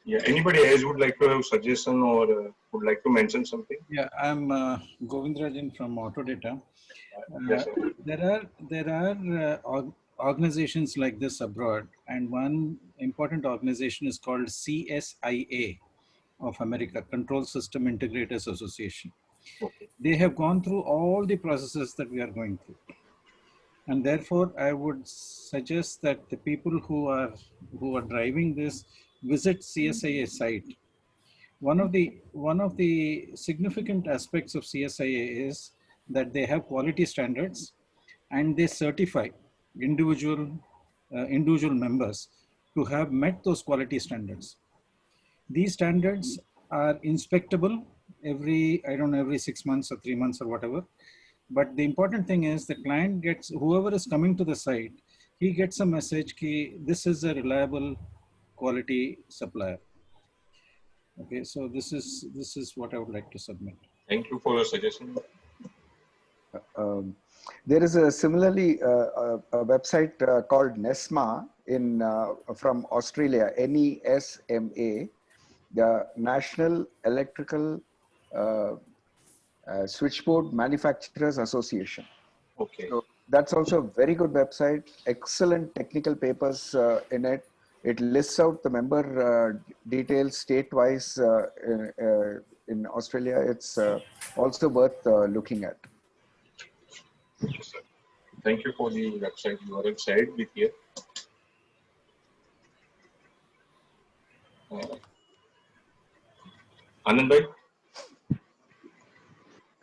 Yeah. Anybody else would like to have suggestion or would like to mention something? Yeah, I'm Govindrajan from Autodata. Yes, sir. There are organizations like this abroad, and one important organization is called CSIA of America, Control System Integrators Association. Okay. They have gone through all the processes that we are going through. And therefore, I would suggest that the people who are driving this visit CSIA site. One of the significant aspects of CSIA is that they have quality standards, and they certify individual members to have met those quality standards. These standards are inspectable every 6 months or 3 months or whatever. But the important thing is the client gets, whoever is coming to the site, he gets a message that this is a reliable quality supplier. Okay, so this is what I would like to submit. Thank you for your suggestion. There is a similarly a website called NESMA from Australia, NESMA, the National Electrical Switchboard Manufacturers Association. Okay. So that's also a very good website, excellent technical papers in it. It lists out the member details state-wise in Australia. It's also worth looking at. Yes, sir. Thank you for the website URL shared with here. Anand bhai,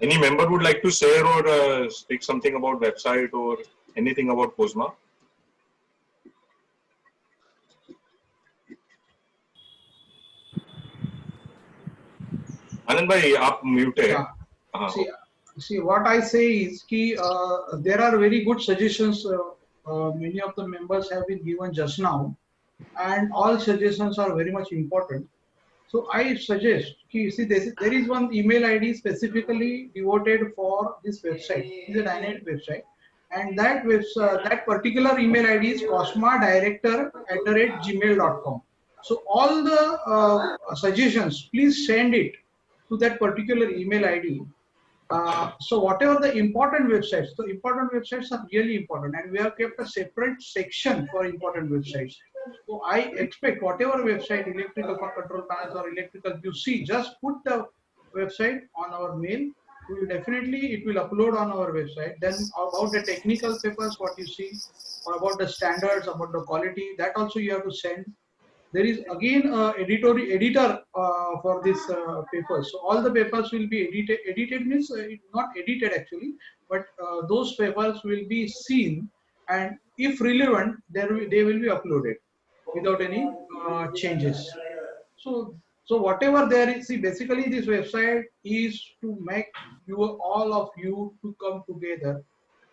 any member would like to share or speak something about website or anything about COSMA? Anand bhai, आप mute है. See, what I say is that there are very good suggestions. Many of the members have been given just now, and all suggestions are very much important. So I suggest, there is one email ID specifically devoted for this website. It is a Dynamite website, and that particular email ID is cosmadirector@gmail.com. So all the suggestions, please send it to that particular email ID. So whatever the important websites are really important, and we have kept a separate section for important websites. So I expect whatever website, electrical control panels or electrical, you see, just put the website on our mail. We will definitely, it will upload on our website. Then about the technical papers, what you see, or about the standards, about the quality, that also you have to send. There is again editor for this papers. So all the papers will be edited. Edited means not edited actually, but those papers will be seen, and if relevant, they will be uploaded without any changes. So whatever there is, see, basically this website is to make all of you to come together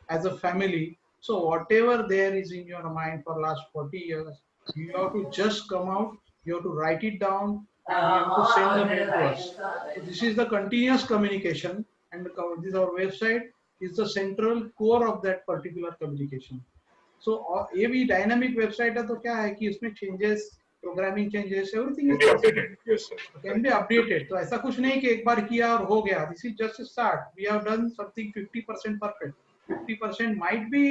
as a family. So whatever there is in your mind for last 40 years, you have to just come out, you have to write it down, and you have to send the mail to us. So this is the continuous communication, and this our website is the central core of that particular communication. So ये भी dynamic website है, तो क्या है कि इसमें changes programming changes, everything Can is be possible, updated. Yes, sir. Can be updated. तो ऐसा कुछ नहीं कि एक बार किया और हो गया. This is just start. We have done something 50% perfect. 50% might be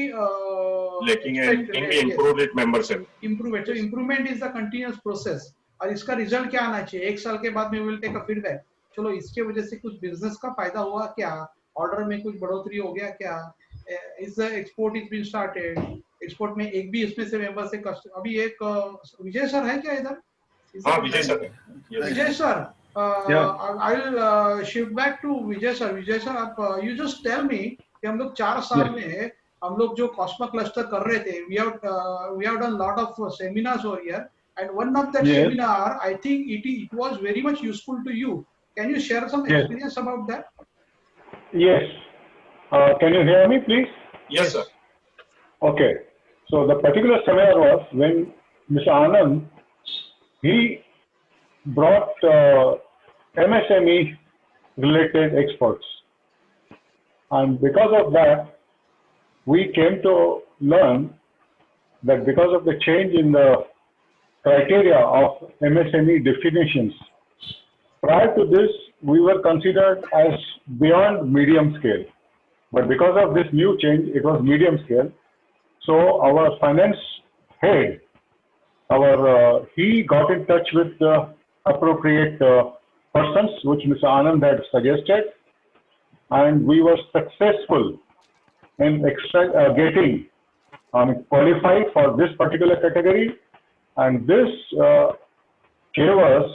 Lacking and expected. can be Yes, improved with member cell. improvement. So improvement is the continuous process. और इसका रिजल्ट क्या आना चाहिए? एक साल के बाद में विल टेक अ फीडबैक. चलो इसके वजह से कुछ बिजनेस का फायदा हुआ क्या? ऑर्डर में कुछ बढ़ोतरी हो गया क्या? Is the export is been started? Export में एक भी इसमें से मेंबर से अभी एक विजय सर है क्या इधर? हाँ, Vijay sir. Vijay sir, I will shift back to Vijay sir. Vijay sir, आप you just tell me कि हम लोग 4 साल में हम लोग जो कॉस्मा क्लस्टर कर रहे थे, we have done lot of seminars over here, and one of that seminar, I think it was very much useful to you. Can you share some experience about that? Yes. Can you hear me, please? Yes, sir. Okay. So the particular seminar was when Mr. Anand, he brought MSME related experts, and because of that we came to learn that because of the change in the criteria of MSME definitions, prior to this we were considered as beyond medium scale, but because of this new change it was medium scale. So our finance head, he got in touch with the appropriate persons which Mr. Anand had suggested, and we were successful in getting qualified for this particular category, and this gave us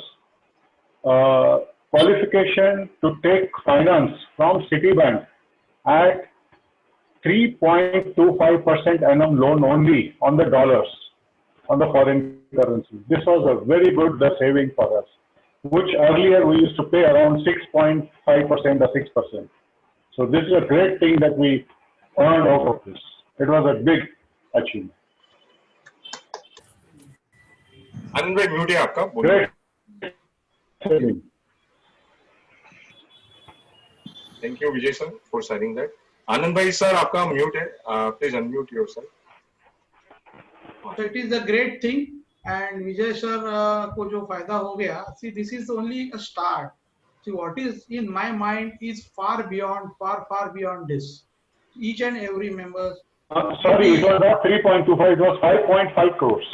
qualification to take finance from Citibank at 3.25% annum loan only on the dollars, on the foreign currency. This was a very good saving for us, which earlier we used to pay around 6.5% or 6%. So this is a great thing that we earned out of this. It was a big achievement. आनंद भाई mute है आपका. Great. Thank you, Vijay sir, for sharing that. आनंद भाई sir आपका mute है. Please unmute yourself. So it is a great thing, and Vijay sir को जो फायदा हो गया. See, this is only a start. See, what is in my mind is far beyond this. Each and every member. Sorry, it was not 3.25, it was 5.5 crores.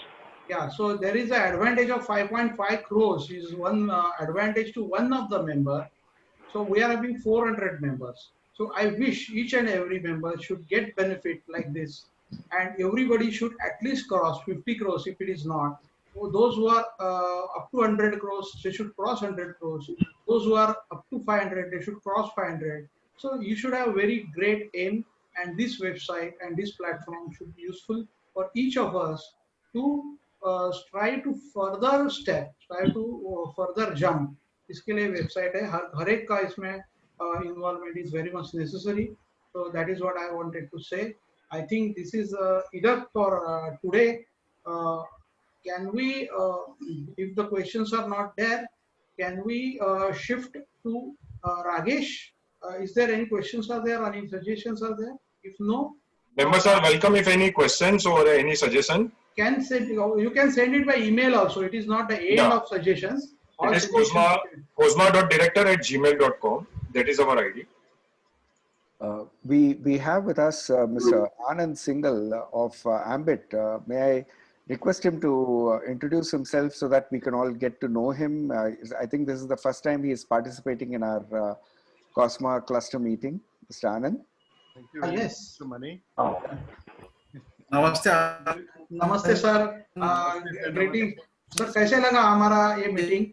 Yeah, so there is an advantage of 5.5 crores is one advantage to one of the member. So we are having 400 members. So I wish each and every member should get benefit like this, and everybody should at least cross 50 crores if it is not. Those who are up to 100 crores, they should cross 100 crores. Those who are up to 500, they should cross 500. So you should have very great aim, and this website and this platform should be useful for each of us to try to further step, try to further jump. इसके लिए website है. हर एक का इसमें involvement is very much necessary. So that is what I wanted to say. I think this is enough for today. Can we, if the questions are not there, can we shift to Ragesh? Is there any questions are there? Any suggestions are there? If no, members are welcome. If any questions or any suggestion, can send. You can send it by email also. It is not the end of suggestions. It is cosma.director@gmail.com. That is our ID. We have with us Mr. Anand Singhal of Ambit. May I request him to introduce himself so that we can all get to know him? I think this is the first time he is participating in our Cosma cluster meeting. Mr. Anand. Thank you. Yes. Mr. Mani. Namaste. Namaste sir. Greeting. Sir, कैसे लगा हमारा ये meeting?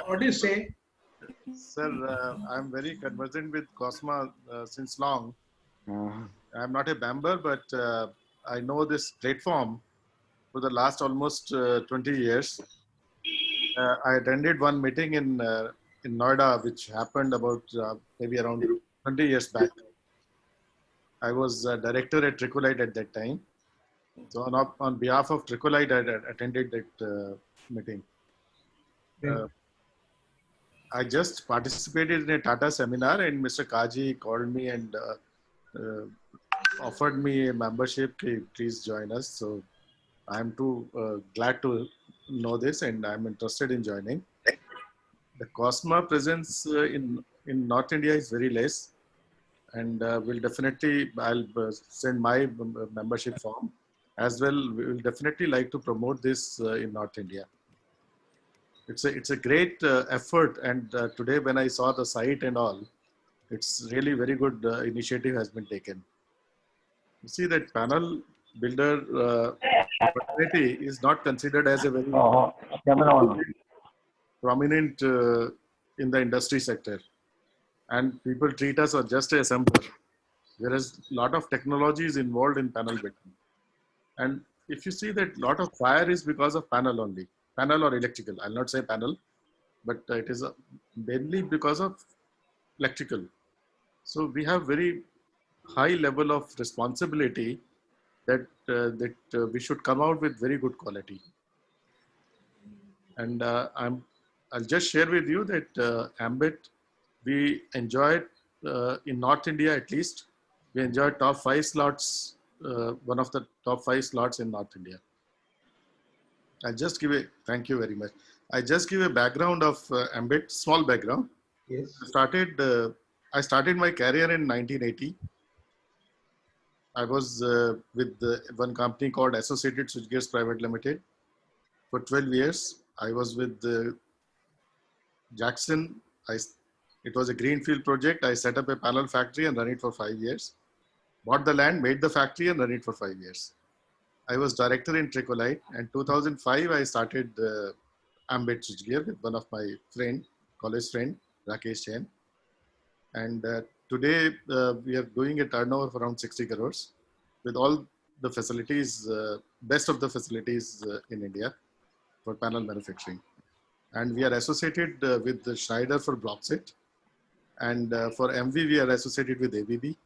What do you say? Sir, I'm very conversant with Cosma since long. I'm not a member, but I know this platform for the last almost 20 years. I attended one meeting in Noida, which happened about maybe around 20 years back. I was director at Tricolite at that time. So on behalf of Tricolite, I attended that meeting. I just participated in a Tata seminar, and Mr. Kaji called me and offered me a membership. Please join us. So I'm too glad to know this, and I'm interested in joining. The COSMA presence in North India is very less, and I'll send my membership form as well. We will definitely like to promote this in North India. It's a great effort, and today when I saw the site and all, it's really very good initiative has been taken. You see that panel builder opportunity is not considered as a very prominent in the industry sector, and people treat us as just a assembler. There is a lot of technologies involved in panel building, and if you see that lot of fire is because of panel only, panel or electrical. I'll not say panel, but it is mainly because of electrical. So we have very high level of responsibility that we should come out with very good quality. And I'll just share with you that Ambit, we enjoyed in North India at least, we enjoyed top 5 slots, one of the top 5 slots in North India. I'll just give thank you very much. I just give a background of Ambit, small background. Yes. I started my career in 1980. I was with one company called Associated Switchgears Private Limited for 12 years. I was with Jackson. It was a greenfield project. I set up a panel factory and ran it for 5 years. Bought the land, made the factory and ran it for 5 years. I was director in Tricolite, and 2005 I started Ambit Switchgear with one of my college friend, Rakesh Jain. And today we are doing a turnover of around 60 crores with all the facilities, best of the facilities in India for panel manufacturing. And we are associated with Schneider for block set. And for MV, we are associated with ABB.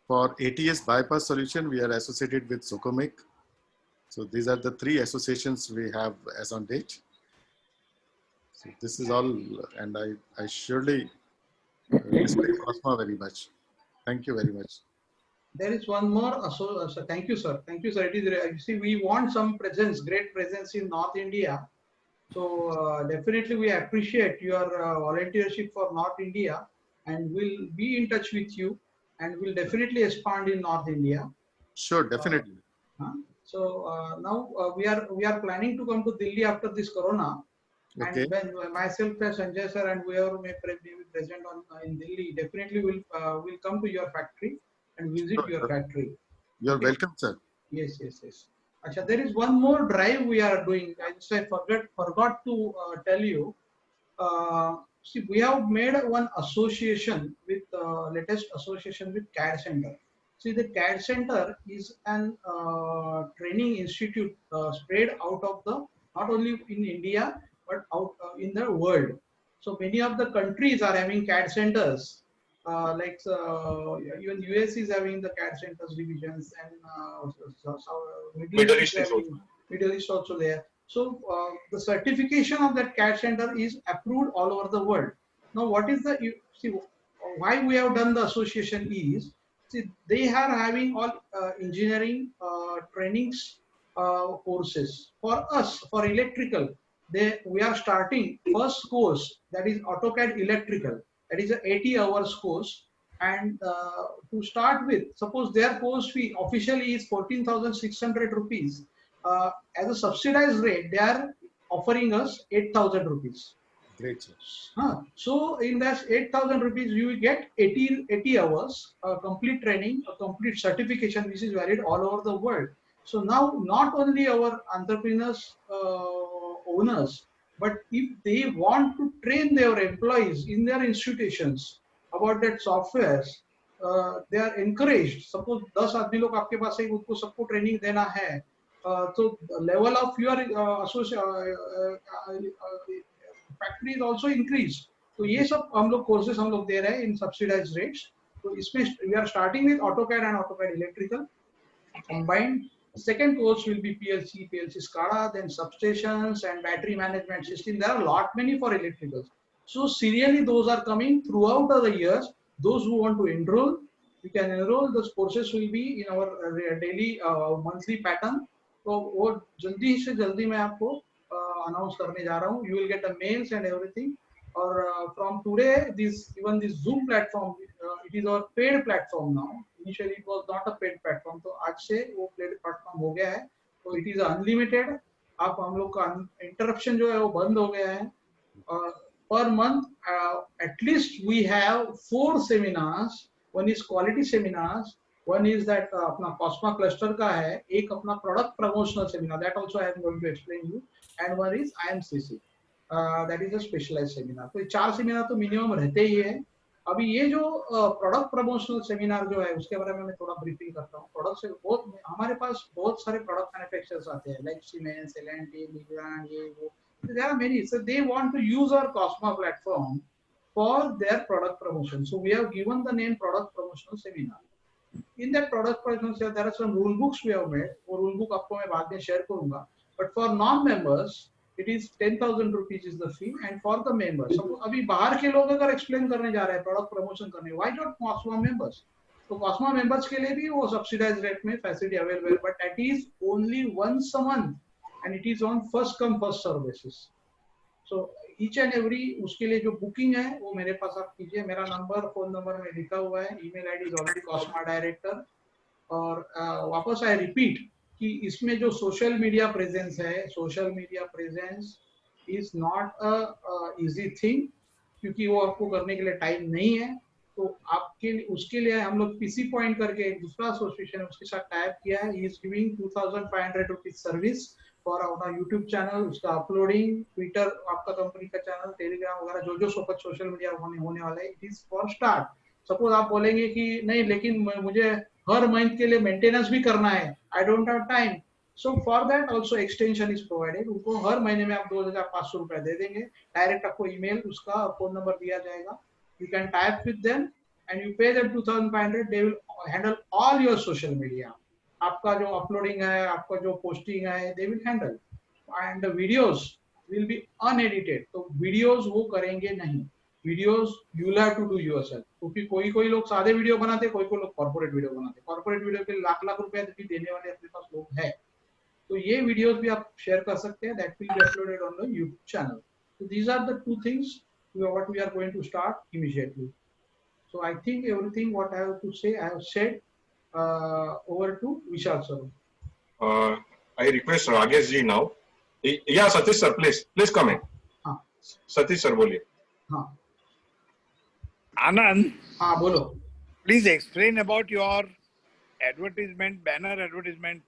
For ATS bypass solution, we are associated with Socomic. So these are the 3 associations we have as on date. So this is all, and I surely respect COSMA very much. Thank you very much. There is one more. So thank you, sir. Thank you, sir. It is, you see, we want some presence, great presence in North India. So definitely we appreciate your volunteership for North India, and we'll be in touch with you, and we'll definitely expand in North India. Sure, definitely. So now we are planning to come to Delhi after this Corona. Okay. And when myself, Sanjay sir, and whoever may be present in Delhi, definitely will come to your factory and visit your factory. You're welcome, sir. Yes, yes, yes. Achha, there is one more drive we are doing. I forgot to tell you. See, we have made one association with latest association with CAD Center. See, the CAD Center is an training institute spread out of not only in India but out in the world. So many of the countries are having CAD centers. Like even US is having the CAD centers divisions, and Middle East also there. So the certification of that CAD center is approved all over the world. Now, what is why we have done the association is, see, they are having all engineering trainings courses. For us, for electrical, we are starting first course, that is AutoCAD electrical. That is an 80 hours course, and to start with, suppose their course fee officially is 14,600 rupees. As a subsidized rate, they are offering us 8,000 rupees. Great, sir. So in that 8,000 rupees, you will get 80 hours complete training, a complete certification, which is valid all over the world. So now, not only our entrepreneurs, owners, but if they want to train their employees in their institutions about that software, they are encouraged. Suppose 10 आदमी लोग आपके पास है, उनको सबको training देना है, so the level of your factory is also increased. So ये सब हम लोग courses हम लोग दे रहे हैं in subsidized rates. So इसमें we are starting with AutoCAD and AutoCAD electrical combined. Second course will be PLC SCADA, then substations and battery management system. There are many for electricals. So serially those are coming throughout the years. Those who want to enroll, we can enroll. Those courses will be in our daily monthly pattern. तो वो जल्दी से जल्दी मैं आपको announce करने जा रहा हूँ. You will get the mails and everything. और from today, even this Zoom platform, it is our paid platform now. Initially it was not a paid platform. तो आज से वो paid platform हो गया है. तो it is unlimited. आप हम लोग का interruption जो है वो बंद हो गया है. Per month, at least we have 4 seminars. One is quality seminars. One is that अपना Cosma cluster का है. एक अपना product promotional seminar. That also I am going to explain you. And one is IMCC. That is a specialized seminar. तो 4 seminar तो minimum रहते ही है. अभी ये जो प्रोडक्ट प्रमोशनल सेमिनार जो है उसके बारे में मैं थोड़ा ब्रीफिंग करता हूँ. प्रोडक्ट से बहुत हमारे पास बहुत सारे प्रोडक्ट मैन्युफैक्चरर्स आते हैं लाइक सीमेंस, एल&टी, मिग्रान, ये वो. There are many. So they want to use our Cosma platform for their product promotion. So we have given the name product promotional seminar. In that product promotional seminar, there are some rule books we have made. वो rule book आपको मैं बाद में share करूँगा. But for non-members, it is 10,000 rupees is the fee, and for the members. So अभी बाहर के लोग अगर explain करने जा रहे हैं product promotion करने, why not Cosma members? तो Cosma members के लिए भी वो subsidized rate में facility available, but that is only once a month, and it is on first come first serve basis. So each and every उसके लिए जो booking है वो मेरे पास आप कीजिए. मेरा नंबर, फोन नंबर में लिखा हुआ है. email ID is already Cosma director. और वापस I repeat कि इसमें जो सोशल मीडिया प्रेजेंस है, social media presence is not a easy thing, क्योंकि वो आपको करने के लिए टाइम नहीं है. तो आपके उसके लिए हम लोग पीसी पॉइंट करके एक दूसरा एसोसिएशन उसके साथ टाइप किया है. He is giving 2500 rupees service for अपना यूट्यूब चैनल, उसका अपलोडिंग, ट्विटर आपका कंपनी का चैनल, टेलीग्राम वगैरह जो जो सोशल मीडिया होने वाला है. It is for start. Suppose आप बोलेंगे कि नहीं लेकिन मुझे हर मंथ के लिए मेंटेनेंस भी करना है, I don't have time. So for that also extension is provided. उनको हर महीने में आप 2500 रुपए दे देंगे. डायरेक्ट आपको ईमेल, उसका फोन नंबर दिया जाएगा. You can type with them and you pay them 2500. They will handle all your social media. आपका जो अपलोडिंग है, आपका जो पोस्टिंग है, they will handle. And the videos will be unedited. तो वीडियोस वो करेंगे नहीं. Videos you will have to do yourself, क्योंकि कोई लोग सादे वीडियो बनाते हैं, कोई लोग कॉर्पोरेट वीडियो बनाते हैं. कॉर्पोरेट वीडियो के लाख रुपए भी देने वाले अपने पास लोग हैं. तो ये वीडियोस भी आप शेयर कर सकते हैं. That will be uploaded on the YouTube channel. So these are the two things what we are going to start immediately. So I think everything what I have to say I have said. Over to Vishal sir. I request Rajesh ji now. Yeah, Satish sir, please come in. Satish sir, बोलिए. हाँ. Anand. हाँ बोलो. Please explain about your advertisement, banner advertisement.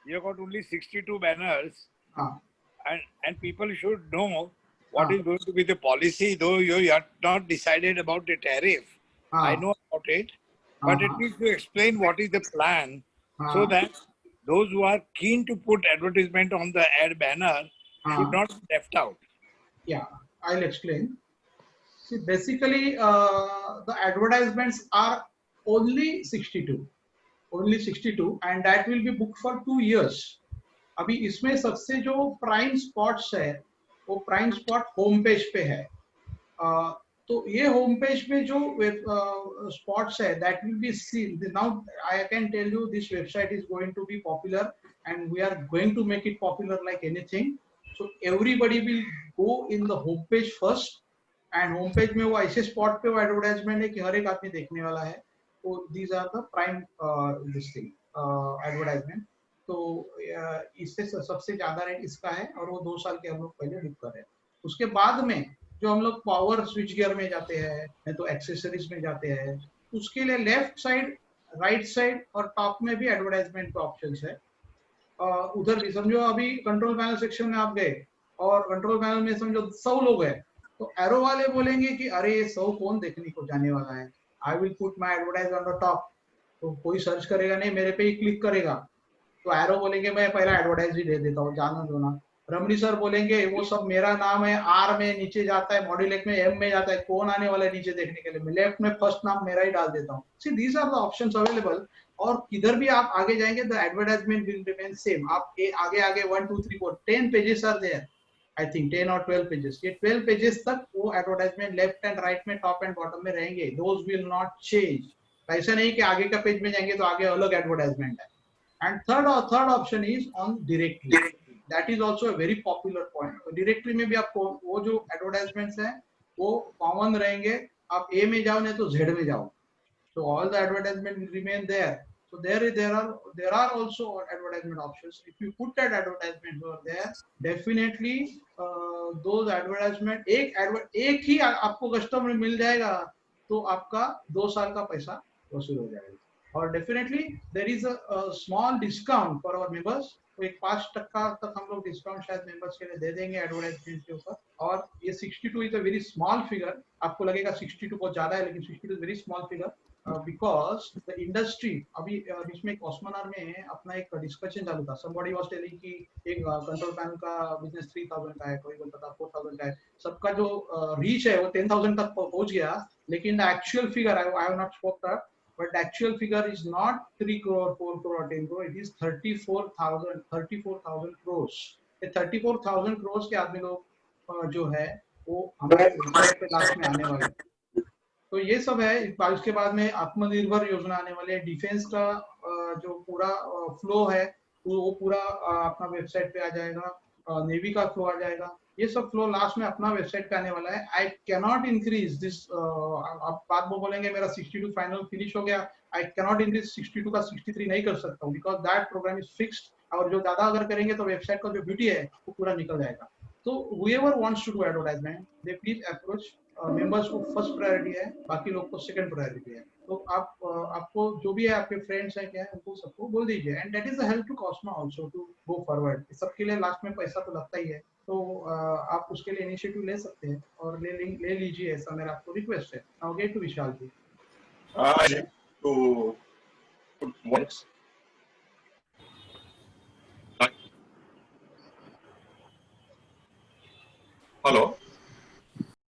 You got only 62 banners. And people should know what is going to be the policy, though you have not decided about the tariff. I know about it, but at least you explain what is the plan so that those who are keen to put advertisement on the ad banner should not be left out. Yeah, I'll explain. See, basically, the advertisements are only 62, and that will be booked for 2 years. अभी इसमें सबसे जो prime spots है वो prime spot home page पे है. तो ये होम पेज पे जो स्पॉट्स है that will be seen. Now I can tell you this website is going to be popular and we are going to make it popular like anything. So everybody will go in the home page first, and home page में वो ऐसे spot पे वो advertisement है कि हर एक आदमी देखने वाला है. तो these are the prime this thing advertisement. तो इससे सबसे ज्यादा रेट इसका है और वो 2 साल के हम लोग पहले बुक कर रहे हैं. उसके बाद में जो हम लोग पावर स्विच गियर में जाते हैं नहीं तो एक्सेसरीज में जाते हैं, उसके लिए लेफ्ट साइड, राइट साइड और टॉप में भी एडवर्टाइजमेंट के ऑप्शंस है. उधर भी समझो अभी कंट्रोल पैनल सेक्शन में आप गए और कंट्रोल पैनल में समझो 100 लोग हैं, तो एरो वाले बोलेंगे कि अरे ये 100 कौन देखने को जाने वाला है, I will put my advertise on the top. तो कोई सर्च करेगा नहीं, मेरे पे ही क्लिक करेगा. तो एरो बोलेंगे मैं पहला एडवर्टाइज ही दे देता हूँ, जानो दो ना. रमणी सर बोलेंगे वो सब मेरा नाम है, आर में नीचे जाता है, मॉड्यूल 1 में एम में जाता है, कौन आने वाला है नीचे देखने के लिए, मैं लेफ्ट में फर्स्ट नाम मेरा ही डाल देता हूँ. See these are the options available. और किधर भी आप आगे जाएंगे the advertisement will remain same. आप आगे 1 2 3 4 10 pages are there, I think 10 और 12 पेजेस. ये 12 पेजेस तक वो एडवर्टाइजमेंट लेफ्ट एंड राइट में, टॉप एंड बॉटम में रहेंगे. Those will not change. ऐसा नहीं कि आगे का पेज में जाएंगे तो आगे अलग एडवर्टाइजमेंट है. And third option is on directly. That is also a very popular point. Directly में भी आपको वो जो advertisements हैं वो common रहेंगे. आप A में जाओ नहीं तो Z में जाओ. So all the advertisement will remain there. So there are also advertisement options. If you put that advertisement over there, definitely those advertisement एक ही आपको कस्टमर मिल जाएगा तो आपका 2 साल का पैसा वसूल हो जाएगा. और definitely there is a small discount for our members. तो एक 5% तक हम लोग डिस्काउंट शायद मेंबर्स के लिए दे देंगे एडवर्टाइजमेंट के ऊपर. और ये 62 is a very small figure. आपको लगेगा 62 बहुत ज्यादा है, लेकिन 62 is very small figure because the industry. अभी बीच में कॉस्मोनार में अपना एक डिस्कशन चालू था. समबडी वाज टेलिंग कि एक कंट्रोल पैनल का बिजनेस 3000 का है, कोई बोलता था 4000 का है. सबका जो रीच है वो 10000 तक पहुंच गया. लेकिन the actual figure I have not spoke that, but the actual figure is not 3 crore, 4 crore, or 10 crore. It is 34,000 crores. ये 34,000 crores के आदमी लोग जो है वो हमारे वेबसाइट पे लास्ट में आने वाले हैं. तो ये सब है. उसके बाद में आत्मनिर्भर योजना आने वाले है. डिफेंस का जो पूरा फ्लो है वो पूरा अपना वेबसाइट पे आ जाएगा. नेवी का फ्लो आ जाएगा. ये सब फ्लो लास्ट में अपना वेबसाइट पे आने वाला है. I can not increase this. आप बात वो बोलेंगे मेरा 62 फाइनल फिनिश हो गया, आई कैन नॉट इंक्रीज 62 का 63 नहीं कर सकता हूँ because that programme is fixed. और जो ज्यादा अगर करेंगे तो वेबसाइट का जो ब्यूटी है वो पूरा निकल जाएगा. तो whoever wants to do advertisement, they please approach. Members को फर्स्ट प्रायोरिटी है, बाकी लोग को सेकंड प्रायोरिटी है. तो आपको जो भी है आपके फ्रेंड्स हैं क्या है उनको सबको बोल दीजिए. And that is a help to Cosma also to go forward. सबके लिए लास्ट में पैसा तो लगता ही है. तो आप उसके लिए इनिशिएटिव ले सकते हैं और ले लीजिए. ऐसा मेरा आपको रिक्वेस्ट है. Now get to Vishal ji. To once. Hello.